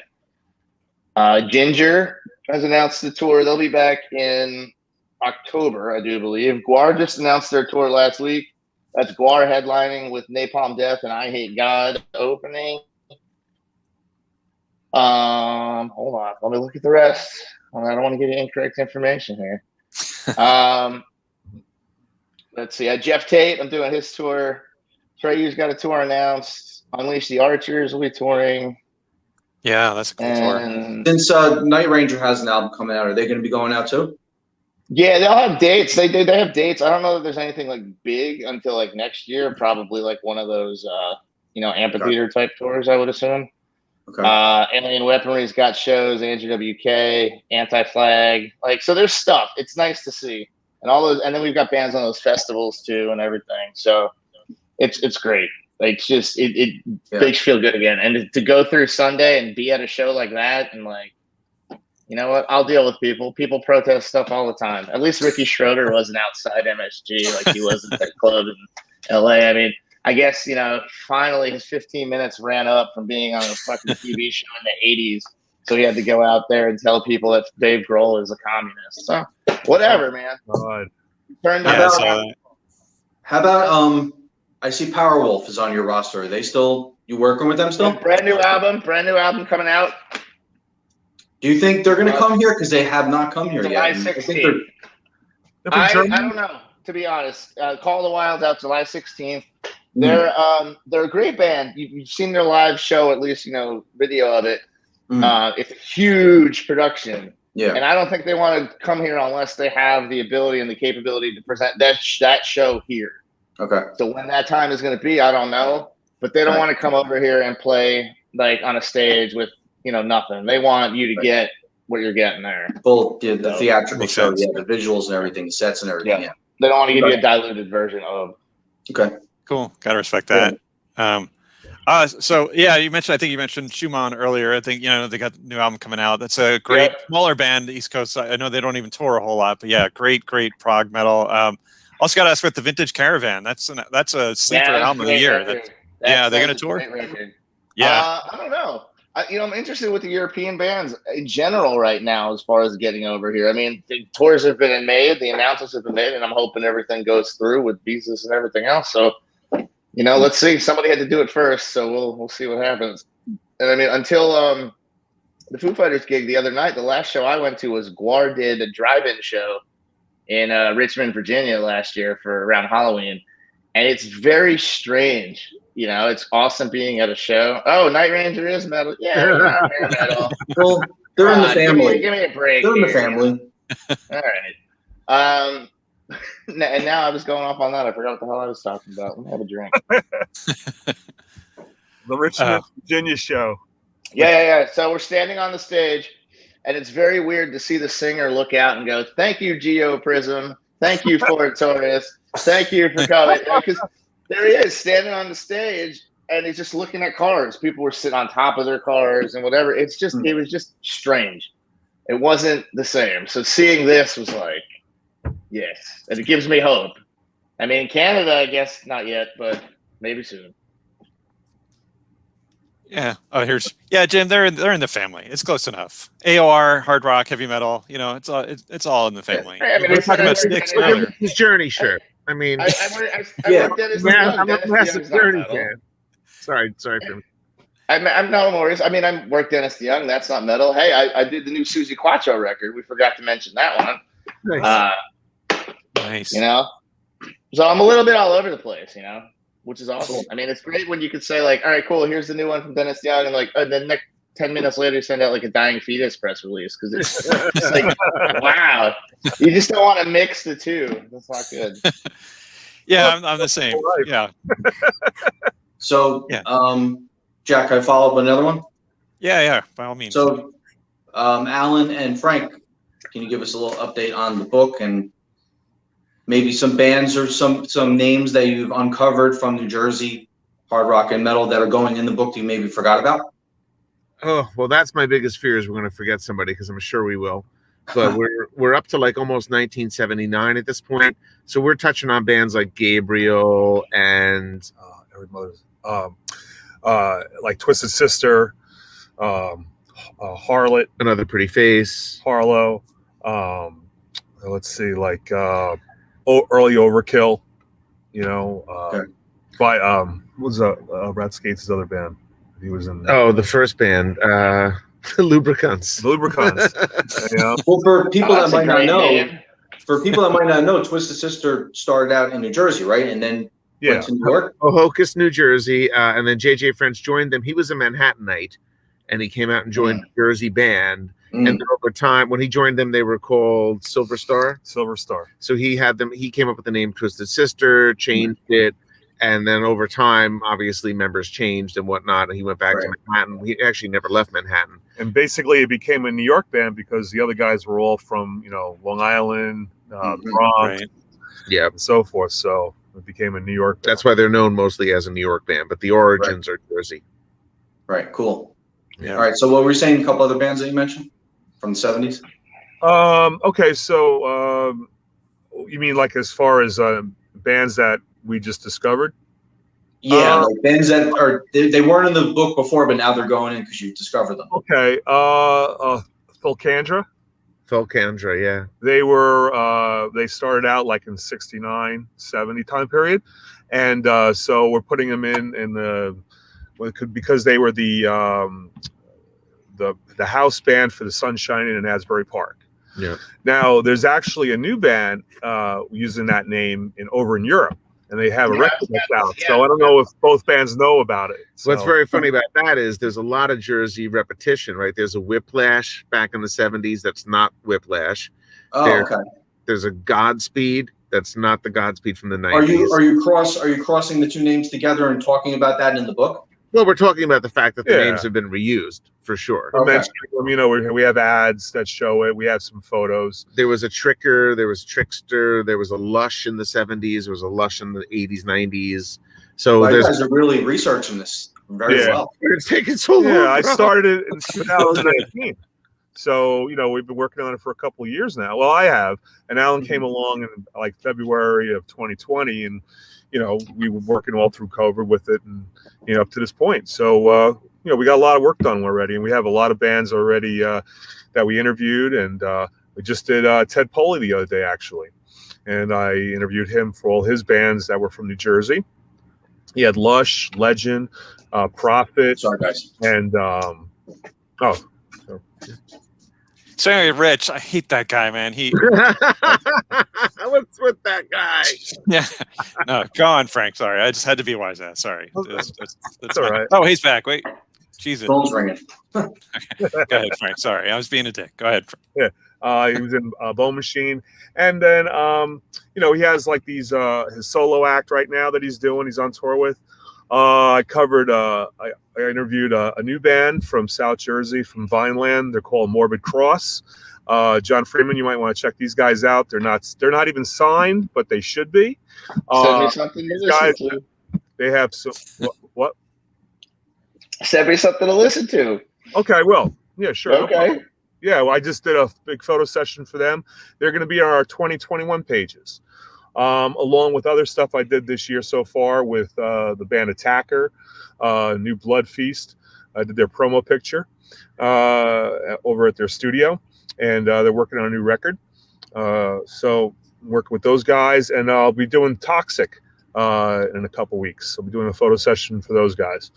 Ginger has announced the tour. They'll be back in October, I do believe. GWAR just announced their tour last week. That's GWAR headlining with Napalm Death and I Hate God opening. Hold on, let me look at the rest. I don't want to give you incorrect information here. Let's see. Jeff Tate, I'm doing his tour. Treyu's got a tour announced. Unleash the Archers will be touring. Yeah, that's a cool tour. Since Night Ranger has an album coming out, are they going to be going out too? Yeah, they'll have dates. They have dates. I don't know if there's anything like big until like next year. Probably like one of those, amphitheater type tours, I would assume. Okay. Alien Weaponry's got shows. Andrew WK, Anti-Flag. Like, so there's stuff. It's nice to see, and all those. And then we've got bands on those festivals too, and everything. So it's great. Like, it's just it makes you feel good again. And to go through Sunday and be at a show like that, and like, you know what? I'll deal with people. People protest stuff all the time. At least Ricky Schroeder wasn't outside MSG like he was at that club in LA. I mean, I guess, finally his 15 minutes ran up from being on a fucking TV show in the 80s. So he had to go out there and tell people that Dave Grohl is a communist. So whatever, man. How about I see Powerwolf is on your roster. Are they you working with them still? Brand new album coming out. Do you think they're going to come here? Because they have not come here July yet. 16th. I don't know, to be honest. Call the Wild out July 16th. They're a great band. You've seen their live show, at least, video of it. It's a huge production. Yeah. And I don't think they want to come here unless they have the ability and the capability to present that show here. Okay. So when that time is going to be, I don't know. But they don't want to come over here and play like on a stage with, nothing. They want you to get what you're getting there. The theatrical show, the visuals and everything, sets and everything. Yeah. They don't want to give you a diluted version of. Okay. Cool. Gotta respect that. So yeah, I think you mentioned Schumann earlier. I think, they got a new album coming out. That's a great smaller band, East Coast. I know they don't even tour a whole lot, but yeah, great prog metal. Also got to ask about the Vintage Caravan. That's a sleeper album of the year. They're going to tour. Great record. Yeah. I don't know. I'm interested with the European bands in general right now as far as getting over here. I mean, the tours have been made, the announcements have been made, and I'm hoping everything goes through with visas and everything else. So, let's see. Somebody had to do it first, so we'll see what happens. And I mean, until the Foo Fighters gig the other night, the last show I went to was GWAR did a drive-in show in Richmond, Virginia last year for around Halloween. And it's very strange. It's awesome being at a show. Oh, Night Ranger is metal. Yeah, they're metal. Well, they're in the family. Give me a break. They're in the family. All right. And now I was going off on that. I forgot what the hell I was talking about. Let me have a drink. The Richmond, Virginia show. Yeah. So we're standing on the stage, and it's very weird to see the singer look out and go, "Thank you, Geo Prism. Thank you, Ford Taurus. Thank you for coming." Because there he is standing on the stage, and he's just looking at cars. People were sitting on top of their cars and whatever. It was just strange. It wasn't the same. So seeing this was like, yes, and it gives me hope. I mean, Canada, I guess not yet, but maybe soon. Yeah. Oh, Jim. They're in the family. It's close enough. AOR, hard rock, heavy metal. It's all in the family. I mean, we're talking about Styx earlier. His Journey shirt. I mean, I worked Dennis Young. I'm a massive Journey fan. Sorry for me. I'm no worries. I mean, I worked Dennis Young. That's not metal. Hey, I did the new Susie Quattro record. We forgot to mention that one. Nice. So I'm a little bit all over the place, which is awesome. I mean, it's great when you could say like, all right, cool, here's the new one from Dennis Young, and like the next 10 minutes later you send out like a Dying Fetus press release because it's like, wow, you just don't want to mix the two. That's not good. Yeah, I'm the same. Yeah. So, Jack, I follow up with another one. Yeah, by all means. So, Alan and Frank, can you give us a little update on the book and maybe some bands or some names that you've uncovered from New Jersey, hard rock and metal that are going in the book that you maybe forgot about? Oh, well, that's my biggest fear is we're going to forget somebody because I'm sure we will. But we're up to like almost 1979 at this point. So we're touching on bands like Gabriel and like Twisted Sister, Harlot, Another Pretty Face, Harlow. Let's see, like early Overkill. By what was Rat Skates' other band? He was in. The first band, Lubricants. Well, for people that might not know, Twisted Sister started out in New Jersey, right, and then went to New York. Hohokus, New Jersey, and then JJ French joined them. He was a Manhattanite, and he came out and joined the Jersey band. And then over time, when he joined them, they were called Silver Star. So he came up with the name Twisted Sister, changed it. And then over time, obviously, members changed and whatnot. And he went back to Manhattan. He actually never left Manhattan. And basically, it became a New York band because the other guys were all from, Long Island, Bronx, and so forth. So it became a New York band. That's why they're known mostly as a New York band, but the origins are Jersey. Right, cool. Yeah. All right, so what were you saying? A couple other bands that you mentioned from the 70s? Okay, so you mean like as far as bands that we just discovered? Yeah, like bands that they weren't in the book before, but now they're going in because you discovered them. Okay, Philcandra, yeah. They started out like in 69, 70 time period, and so we're putting them in because they were the house band for the Sunshine in Asbury Park. Yeah. Now there's actually a new band using that name over in Europe. And they have a record that's out. So I don't know if both bands know about it. So. What's very funny about that is there's a lot of Jersey repetition, right? There's a Whiplash back in the 70s that's not Whiplash. Okay. There's a Godspeed that's not the Godspeed from the 90s. Are you crossing the two names together and talking about that in the book? Well, we're talking about the fact that the names have been reused for sure. Okay. We have ads that show it. We have some photos. There was a Tricker, there was Trickster, there was a Lush in the 70s, there was a Lush in the 80s, 90s. So you guys are really researching this very well. It's taking so long. Yeah, I started it in 2019. So, we've been working on it for a couple of years now. Well, I have, and Alan came along in like February of 2020, and we were working all through COVID with it, and up to this point. So, we got a lot of work done already, and we have a lot of bands already that we interviewed, and we just did Ted Poley the other day, actually, and I interviewed him for all his bands that were from New Jersey. He had Lush, Legend, Prophet, Sorry, guys. and So anyway, Rich, I hate that guy, man. What's with that guy? Yeah. No, go on, Frank. Sorry, I just had to be a wise ass. Sorry. That's all fine. right. Oh, he's back. Wait. Jesus. Phone's ringing. Go ahead, Frank. Sorry, I was being a dick. Go ahead. Yeah. He was in Bone Machine, and then he has like these his solo act right now that he's doing. He's on tour with. I covered. I interviewed a new band from South Jersey, from Vineland. They're called Morbid Cross. Jon Freeman, you might want to check these guys out. They're not even signed, but they should be. Send me something to listen to. They have some. What? Send me something to listen to. Okay. Well, yeah, sure. Okay. Yeah, well, I just did a big photo session for them. They're going to be on our 2021 pages, along with other stuff I did this year so far with the band Attacker, New Blood Feast. I did their promo picture over at their studio, and they're working on a new record. So I'm working with those guys, and I'll be doing Toxic in a couple weeks. I'll be doing a photo session for those guys.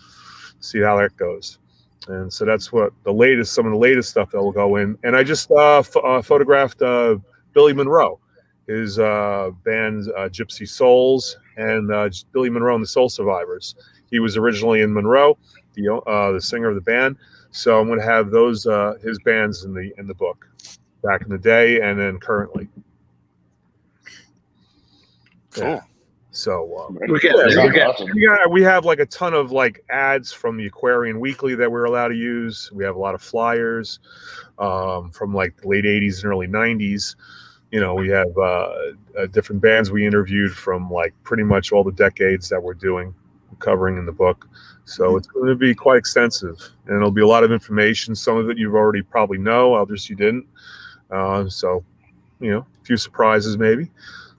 See how that goes. And so that's what some of the latest stuff that will go in. And I just photographed Billy Monroe, his band Gypsy Souls, and Billy Monroe and the Soul Survivors. He was originally in Monroe, the singer of the band. So I'm going to have those his bands in the book, back in the day and then currently. Cool. Yeah. So we have like a ton of like ads from the Aquarian Weekly that we're allowed to use. We have a lot of flyers from like the late 80s and early 90s. We have different bands we interviewed from like pretty much all the decades that we're covering in the book. So it's going to be quite extensive, and it'll be a lot of information. Some of it you've already probably know, others you didn't. So a few surprises maybe.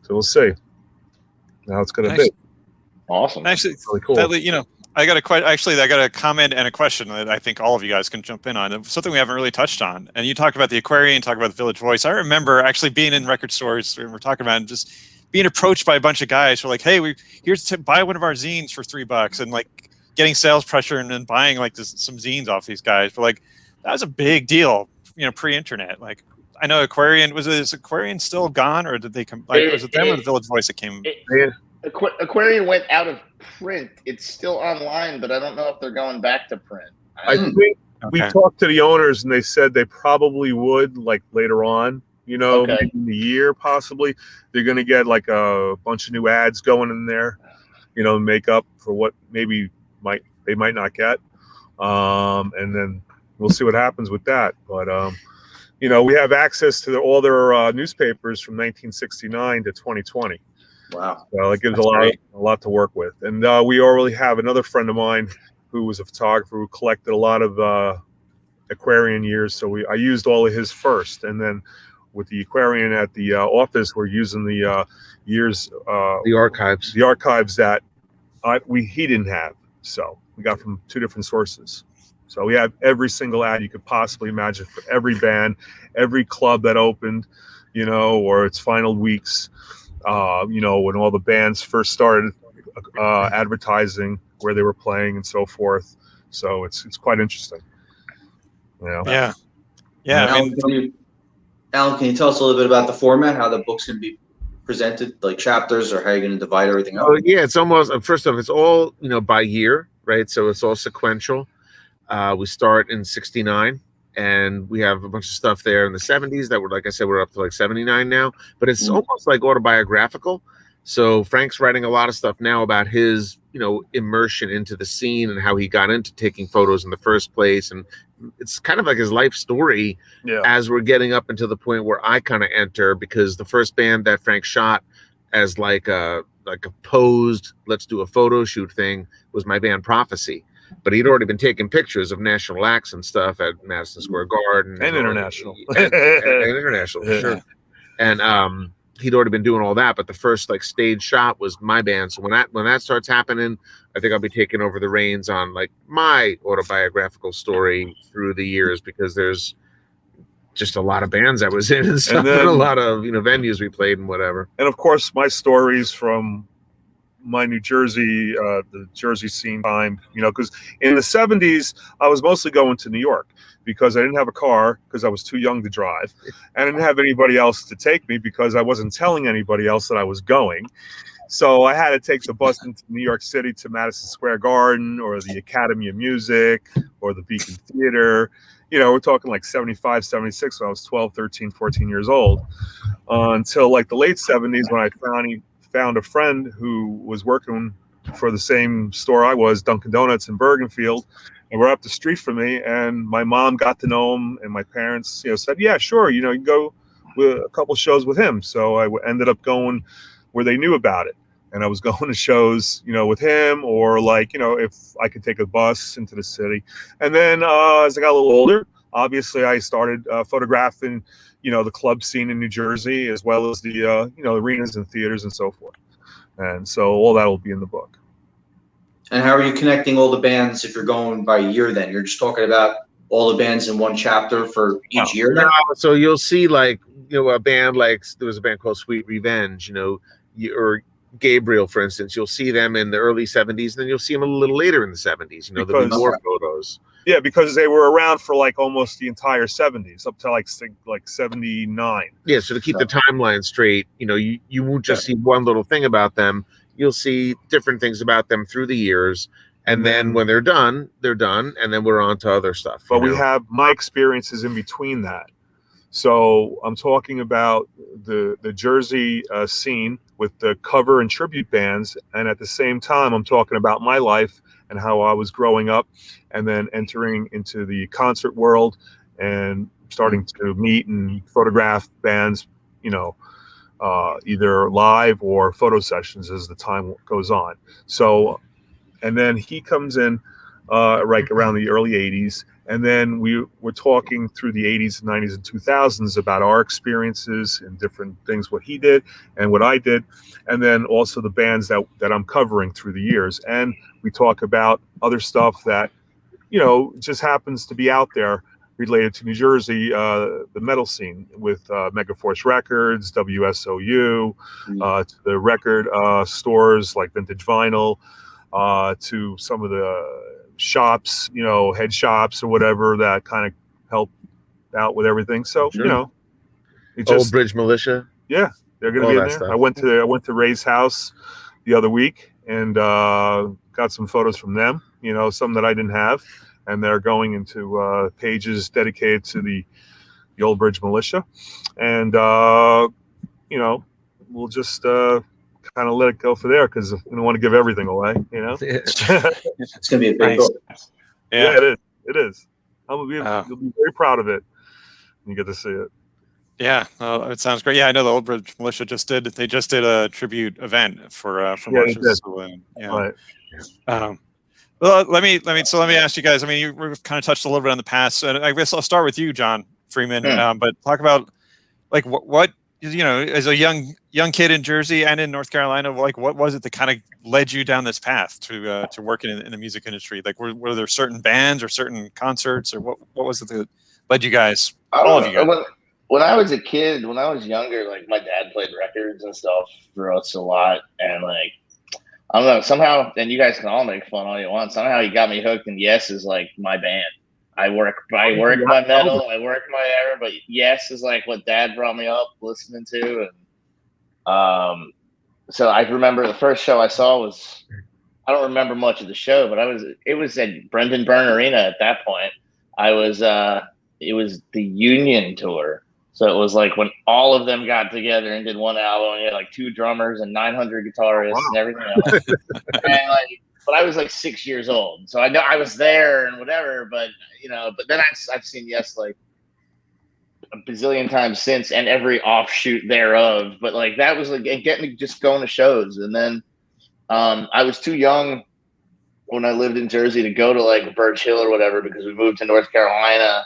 So we'll see. Now it's going to be awesome. Actually, really cool. I got a comment and a question that I think all of you guys can jump in on. Something we haven't really touched on. And you talked about the Aquarian, talk about the Village Voice. I remember actually being in record stores and we're talking about just being approached by a bunch of guys who are like, "Hey, here's to buy one of our zines for $3," and like getting sales pressure and then buying like some zines off these guys. But like that was a big deal, pre-internet. Like I know Aquarian is Aquarian still gone, or did they come? Like, was it them or the Village Voice that came? Aquarian went out of print. It's still online, but I don't know if they're going back to print. I think we talked to the owners, and they said they probably would, like later on. Maybe in the year, possibly. They're going to get like a bunch of new ads going in there, make up for what maybe they might not get, and then we'll see what happens with that. But we have access to all their newspapers from 1969 to 2020. Wow. So it gives a lot to work with. And we already have another friend of mine who was a photographer who collected a lot of Aquarian years. So I used all of his first, and then with the Aquarian at the office, we're using the years, the archives that he didn't have. So we got from two different sources. So we have every single ad you could possibly imagine for every band, every club that opened, or its final weeks, when all the bands first started advertising where they were playing and so forth. So it's quite interesting. Yeah. Alan, can you tell us a little bit about the format, how the books can be presented, like chapters, or how you're going to divide everything up? Oh yeah, it's almost first off, it's all by year, right? So it's all sequential. We start in 69, and we have a bunch of stuff there in the 70s that like I said, we're up to like 79 now, but it's almost like autobiographical. So Frank's writing a lot of stuff now about his, immersion into the scene and how he got into taking photos in the first place. And it's kind of like his life story as we're getting up until the point where I kind of enter, because the first band that Frank shot as like a posed, let's do a photo shoot thing was my band Prophecy. but he'd already been taking pictures of national acts and stuff at Madison Square Garden And international. and international, Yeah. sure. And he'd already been doing all that, but the first like stage shot was my band. So when that starts happening, I think I'll be taking over the reins on like my autobiographical story through the years, because there's just a lot of bands I was in and stuff, and a lot of venues we played and whatever. And of course, my stories from my New Jersey, the Jersey scene time, because in the 70s, I was mostly going to New York because I didn't have a car because I was too young to drive. And I didn't have anybody else to take me because I wasn't telling anybody else that I was going. So I had to take the bus into New York City to Madison Square Garden or the Academy of Music or the Beacon Theater. We're talking like 75, 76 when I was 12, 13, 14 years old. Until like the late 70s when I found a friend who was working for the same store I was, Dunkin' Donuts in Bergenfield, and we're up the street from me. And my mom got to know him, and my parents, said, "Yeah, sure, you can go with a couple shows with him." So I ended up going where they knew about it, and I was going to shows, with him, or like, if I could take a bus into the city. And then as I got a little older, obviously I started photographing the club scene in New Jersey, as well as the arenas and theaters and so forth. And so all that will be in the book. And how are you connecting all the bands if you're going by year then? You're just talking about all the bands in one chapter for each year then? So you'll see like, a band like, there was a band called Sweet Revenge, or Gabriel, for instance. You'll see them in the early 70s, and then you'll see them a little later in the 70s. There'll be more photos. Yeah, because they were around for like almost the entire 70s, up to like 79. Yeah, so to keep the timeline straight, you won't just see one little thing about them. You'll see different things about them through the years. And then when they're done, and then we're on to other stuff. But we have my experiences in between that. So I'm talking about the Jersey scene with the cover and tribute bands. And at the same time, I'm talking about my life and how I was growing up, and then entering into the concert world and starting to meet and photograph bands, either live or photo sessions as the time goes on. So, and then he comes in right around the early 80s. And then we were talking through the 80s, 90s, and 2000s about our experiences and different things, what he did and what I did. And then also the bands that I'm covering through the years. And we talk about other stuff that, just happens to be out there related to New Jersey, the metal scene with Megaforce Records, WSOU, to the record stores like Vintage Vinyl, to some of the shops, head shops or whatever that kind of help out with everything. So, it just, Old Bridge Militia. Yeah, they're going to be in there. Stuff. I went to Ray's house the other week and got some photos from them, some that I didn't have, and they're going into pages dedicated to the Old Bridge Militia. And, we'll just kind of let it go for there because we don't want to give everything away, It's gonna be a big book. Yeah, it is. You'll be very proud of it when you get to see it. Yeah, it sounds great. Yeah, I know the Old Bridge Militia just did a tribute event for Marshes. Right. Well, let me ask you guys. I mean, we've kind of touched a little bit on the past, and I guess I'll start with you, Jon Freeman. But talk about like what as a young kid in Jersey and in North Carolina, like what was it that kind of led you down this path to working in the music industry? Like, were there certain bands or certain concerts, or what was it that led you guys? All of you guys. When I was a kid, when I was younger, like my dad played records and stuff for us a lot, and like I don't know, somehow, and you guys can all make fun all you want. Somehow he got me hooked, and Yes is like my band. I work my metal, I work my era, but Yes is like what Dad brought me up listening to, and so I remember the first show I saw was, I don't remember much of the show, but it was at Brendan Byrne Arena at that point. It was the Union tour. So it was like when all of them got together and did one album, and you had like 2 drummers and 900 guitarists and everything else. But I was like 6 years old, so I know I was there and whatever. But but then I've seen Yes like a bazillion times since, and every offshoot thereof. But like that was like getting me just going to shows, and then I was too young when I lived in Jersey to go to like Birch Hill or whatever because we moved to North Carolina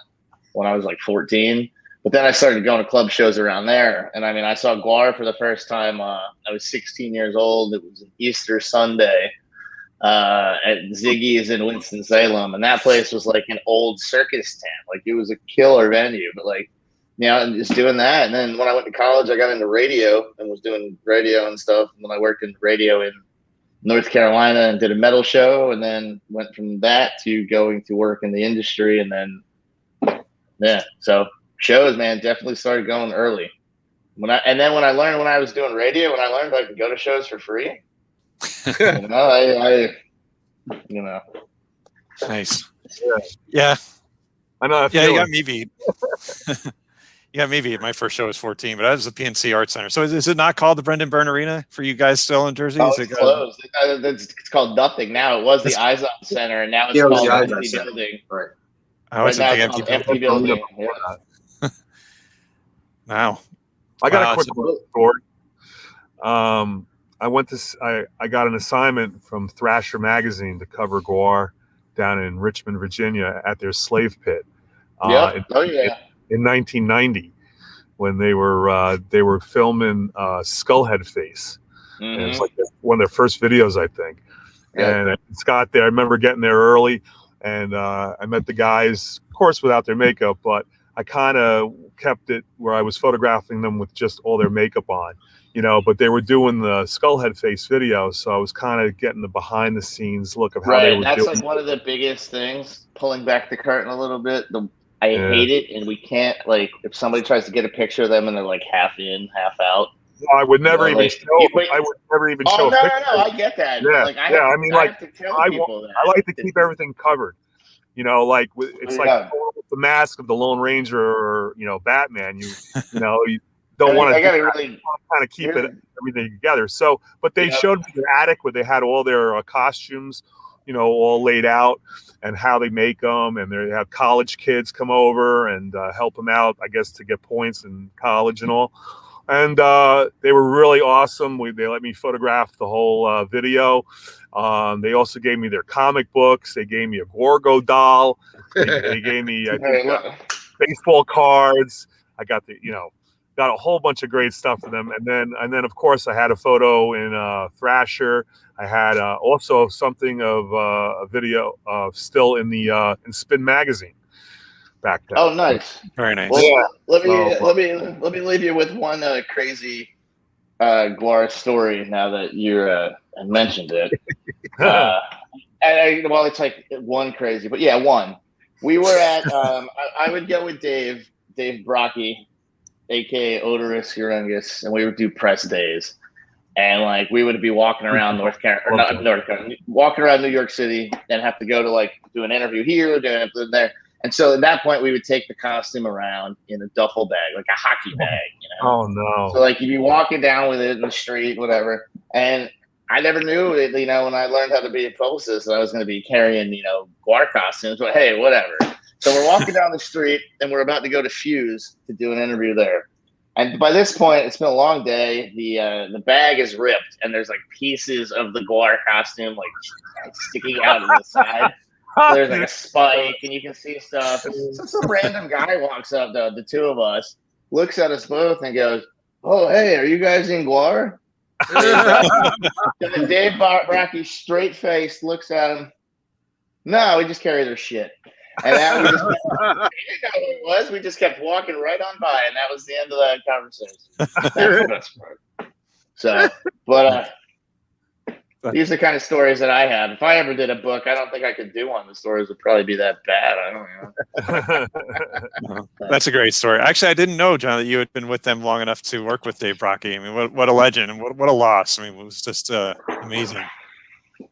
when I was like 14. But then I started going to club shows around there. And I mean, I saw GWAR for the first time. I was 16 years old. It was an Easter Sunday at Ziggy's in Winston-Salem. And that place was like an old circus tent. Like it was a killer venue. But like, you know, just doing that. And then when I went to college, I got into radio and was doing radio and stuff. And then I worked in radio in North Carolina and did a metal show. And then went from that to going to work in the industry. And then, yeah, so shows, man, definitely started going early. When I learned when I was doing radio, when I learned I could go to shows for free, you know, I you know, Nice. Yeah. Yeah. I know. Yeah, you got me beat. You got me beat. My first show was 14, but I was at the PNC Arts Center. So is it not called the Brendan Byrne Arena for you guys still in Jersey? Oh, Is it's it closed. It's called nothing now. It was the Izon Center, and now it's called the Empty Izon Center. Building. Right. Oh, it's Right a now big it's empty called building. Empty Building. Yeah. Wow. I got Wow, a quick story. I got an assignment from Thrasher magazine to cover GWAR down in Richmond, Virginia, at their slave pit. Yeah. In, Oh yeah. in 1990, when they were filming Skullhead Face, and it was like one of their first videos, I think. Yeah. And Scott there, I remember getting there early, and I met the guys, of course, without their makeup, but I kind of kept it where I was photographing them with just all their makeup on, you know, but they were doing the Skullhead Face video, so I was kind of getting the behind the scenes look of how they were That's doing. like one of the biggest things, pulling back the curtain a little bit. I hate it, and we can't, like, if somebody tries to get a picture of them and they're like half in, half out. No, I would never even like, show. I would never even show. Oh a no, picture. no, I get that. Yeah, like, I have to tell people that. I like to keep everything covered. You know, like it's like the mask of the Lone Ranger or, you know, Batman. You know, you don't want to kind of keep everything together. So, but they showed me the attic where they had all their costumes, you know, all laid out and how they make them, and they have college kids come over and help them out, I guess, to get points in college and all. And they were really awesome. They let me photograph the whole video. They also gave me their comic books. They gave me a Gorgo doll. They gave me, I think, baseball cards. I got got a whole bunch of great stuff for them. And then of course I had a photo in Thrasher. I had also something of a video still in the in Spin magazine back then. Oh, nice. Very nice. Well, let me leave you with one crazy GWAR story now that you mentioned it. Well, it's like one crazy, but yeah, one. We were at I would go with Dave Brocky, aka Odorous Urungus, and we would do press days. And like we would be walking around walking around New York City and have to go to like do an interview here, do an interview there. And so at that point, we would take the costume around in a duffel bag, like a hockey bag, you know? Oh, no. So, like, you'd be walking down with it in the street, whatever. And I never knew it, you know, when I learned how to be a publicist, I was going to be carrying, you know, GWAR costumes. But, hey, whatever. So we're walking down the street, and we're about to go to Fuse to do an interview there. And by this point, it's been a long day. The bag is ripped, and there's, like, pieces of the GWAR costume, like, sticking out of the side. There's like a spike, and you can see stuff. So some random guy walks up, the two of us, looks at us both, and goes, "Oh, hey, are you guys in GWAR?" And Dave Bracky, straight faced, looks at him. No, we just carry their shit. And that we just, you know what it was. We just kept walking right on by, and that was the end of that conversation. That's the best part. So, but. These are the kind of stories that I have. If I ever did a book, I don't think I could do one. The stories would probably be that bad. I don't know. That's a great story. Actually, I didn't know, John, that you had been with them long enough to work with Dave Brocky. I mean, what a legend and what a loss. I mean, it was just amazing. See?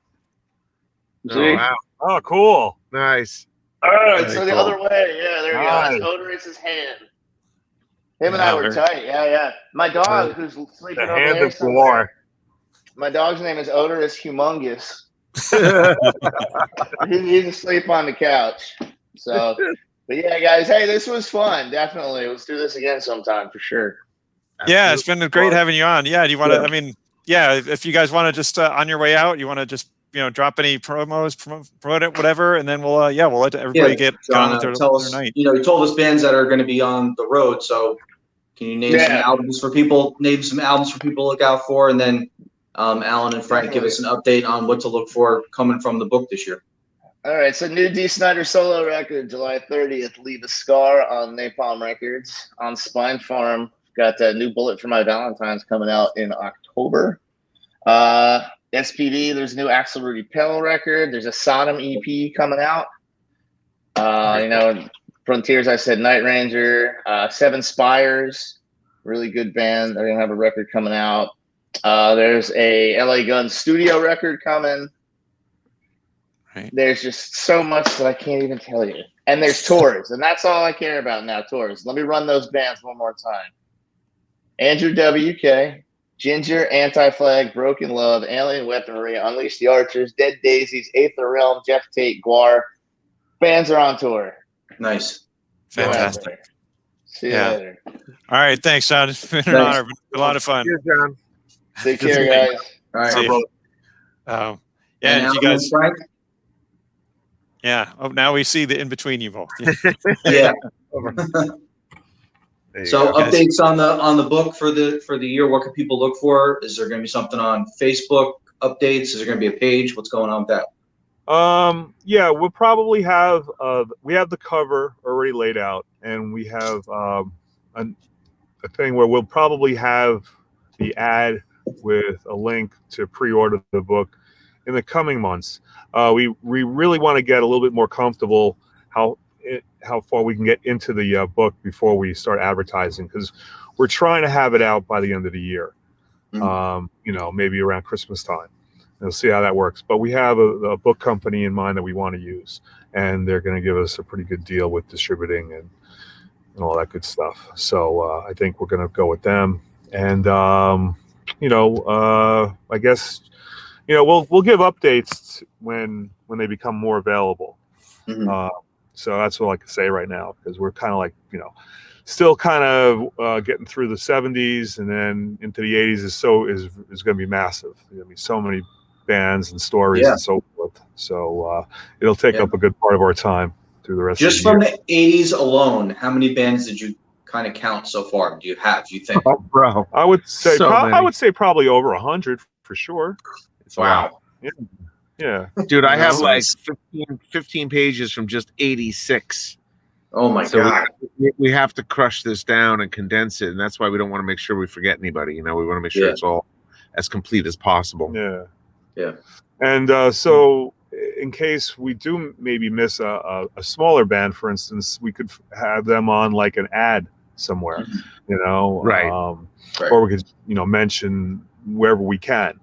Oh, wow. Oh, cool. Nice. Oh, so the other way. Yeah, there you go. That's Odoris's hand. Him and I were tight. Yeah. My dog, who's sleeping over there somewhere. My dog's name is Odorous Humongous. He's asleep on the couch. So, but yeah, guys, hey, this was fun. Definitely. Let's do this again sometime for sure. Yeah, it's been great having you on. Yeah, do you want to, I mean, yeah, if you guys want to just on your way out, you want to just drop any promos, promote it, whatever, and then we'll let everybody get on with their night. You told us bands that are going to be on the road, so can you name some albums for people? Name some albums for people to look out for, and then Alan and Frank give us an update on what to look for coming from the book this year. All right, so new D. Snyder solo record, July 30th, Leave a Scar on Napalm Records. On Spine Farm, got a new Bullet for My Valentine's coming out in October. SPD, there's a new Axel Rudy Pell record. There's a Sodom EP coming out. Frontiers, I said Night Ranger. Seven Spires, really good band. They're going to have a record coming out. There's a LA Guns studio record coming. Right. There's just so much that I can't even tell you. And there's tours, and that's all I care about now, tours. Let me run those bands one more time. Andrew WK, Ginger, Anti-Flag, Broken Love, Alien Weaponry, Unleash the Archers, Dead Daisies, Aether Realm, Jeff Tate, GWAR. Bands are on tour. Nice. Fantastic. See you later. All right. Thanks, John. It's been an honor. A lot of fun. Cheers, John. Take care, guys. All right. See you. And if you guys... Frank? Yeah. Oh, now we see the in between you both. Yeah. So go. updates on the book for the year. What can people look for? Is there going to be something on Facebook updates? Is there going to be a page? What's going on with that? We'll probably have we have the cover already laid out, and we have a thing where we'll probably have the ad with a link to pre-order the book in the coming months. We really want to get a little bit more comfortable how far we can get into the book before we start advertising, because we're trying to have it out by the end of the year. Maybe around Christmas time. We'll see how that works. But we have a book company in mind that we want to use, and they're going to give us a pretty good deal with distributing and all that good stuff. So I think we're going to go with them. And I guess we'll give updates when they become more available. So that's what I can say right now, because we're kind of like still kind of getting through the 70s, and then into the 80s is going to be massive. There's going to be so many bands and stories and so forth. So it'll take up a good part of our time through the rest of the year. Just from the 80s alone, how many bands did you kind of count so far? Do you think? Oh, bro, I would say I would say probably over 100 for sure. Wow. Yeah. Dude, I have like 15 pages from just 86. Oh my God. We have to crush this down and condense it, and that's why we don't want to make sure we forget anybody. We want to make sure it's all as complete as possible. Yeah. And so in case we do maybe miss a smaller band, for instance, we could have them on like an ad somewhere, Right. Or we could, mention wherever we can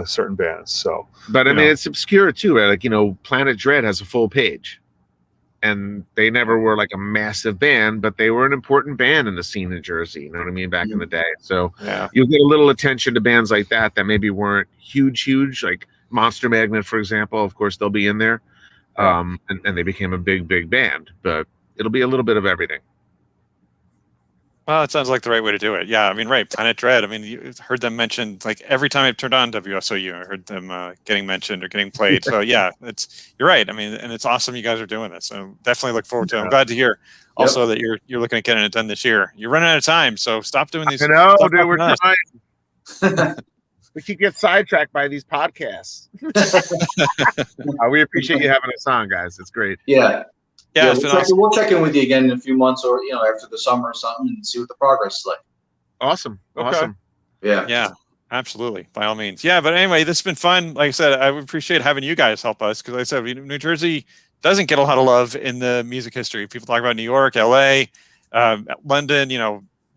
certain bands. So, but I mean, it's obscure too, right? Like, Planet Dread has a full page, and they never were like a massive band, but they were an important band in the scene in Jersey. You know what I mean? Back in the day. So you'll get a little attention to bands like that maybe weren't huge, like Monster Magnet, for example. Of course, they'll be in there. And they became a big band, but it'll be a little bit of everything. Well, it sounds like the right way to do it. Yeah, I mean, right. Planet Dread. I mean, you heard them mentioned like every time I turned on WSOU, I heard them getting mentioned or getting played. So yeah, you're right. I mean, and it's awesome you guys are doing this. So definitely look forward to it. I'm glad to hear also that you're looking at getting it done this year. You're running out of time, so stop doing these. I know, dude. We're trying. We keep get sidetracked by these podcasts. We appreciate you having us on, guys. It's great. Yeah. Yeah, it's been awesome. We'll check in with you again in a few months, or after the summer or something, and see what the progress is like. Awesome. Okay. Awesome. Yeah, absolutely, by all means. Yeah, but anyway, this has been fun. Like I said, I appreciate having you guys help us, because like I said, New Jersey doesn't get a lot of love in the music history. People talk about New York, LA, London,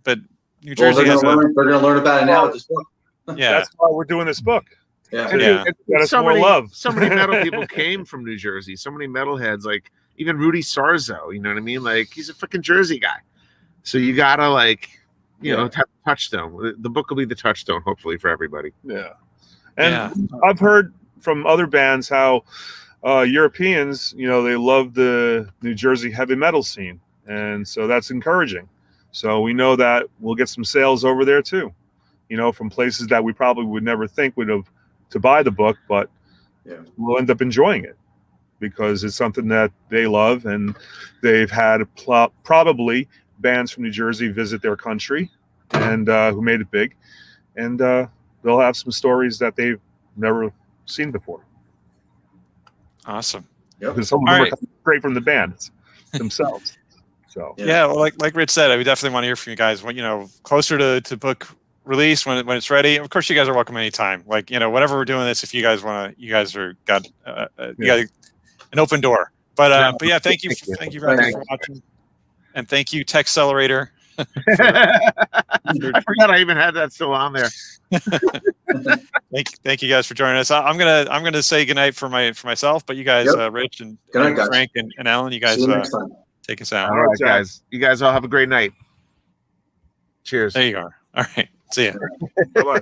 but New Jersey they're going to learn about it now with this book. Yeah, that's why we're doing this book. Yeah. So many metal people came from New Jersey. So many metalheads, like even Rudy Sarzo. You know what I mean? Like, he's a fucking Jersey guy. So you gotta touchstone. The book will be the touchstone, hopefully, for everybody. Yeah. And I've heard from other bands how Europeans, they love the New Jersey heavy metal scene, and so that's encouraging. So we know that we'll get some sales over there too. From places that we probably would never think would have to buy the book, but will end up enjoying it because it's something that they love, and they've had probably bands from New Jersey visit their country and who made it big, and they'll have some stories that they've never seen before. Awesome. Because some of them are coming straight from the bands themselves. So yeah, well, like Rich said, I would definitely want to hear from you guys when, closer to book release, when it's ready. Of course, you guys are welcome anytime. Like, whatever we're doing this, if you guys want to, you guys got an open door. But yeah, thank you very much for watching, and thank you, Tech Accelerator. I forgot I even had that still on there. Thank you guys for joining us. I'm gonna say goodnight for myself, but you guys, Rich and Frank and Alan, you guys take us out. All right, guys. You guys all have a great night. Cheers. There you are. All right. See ya. Bye-bye.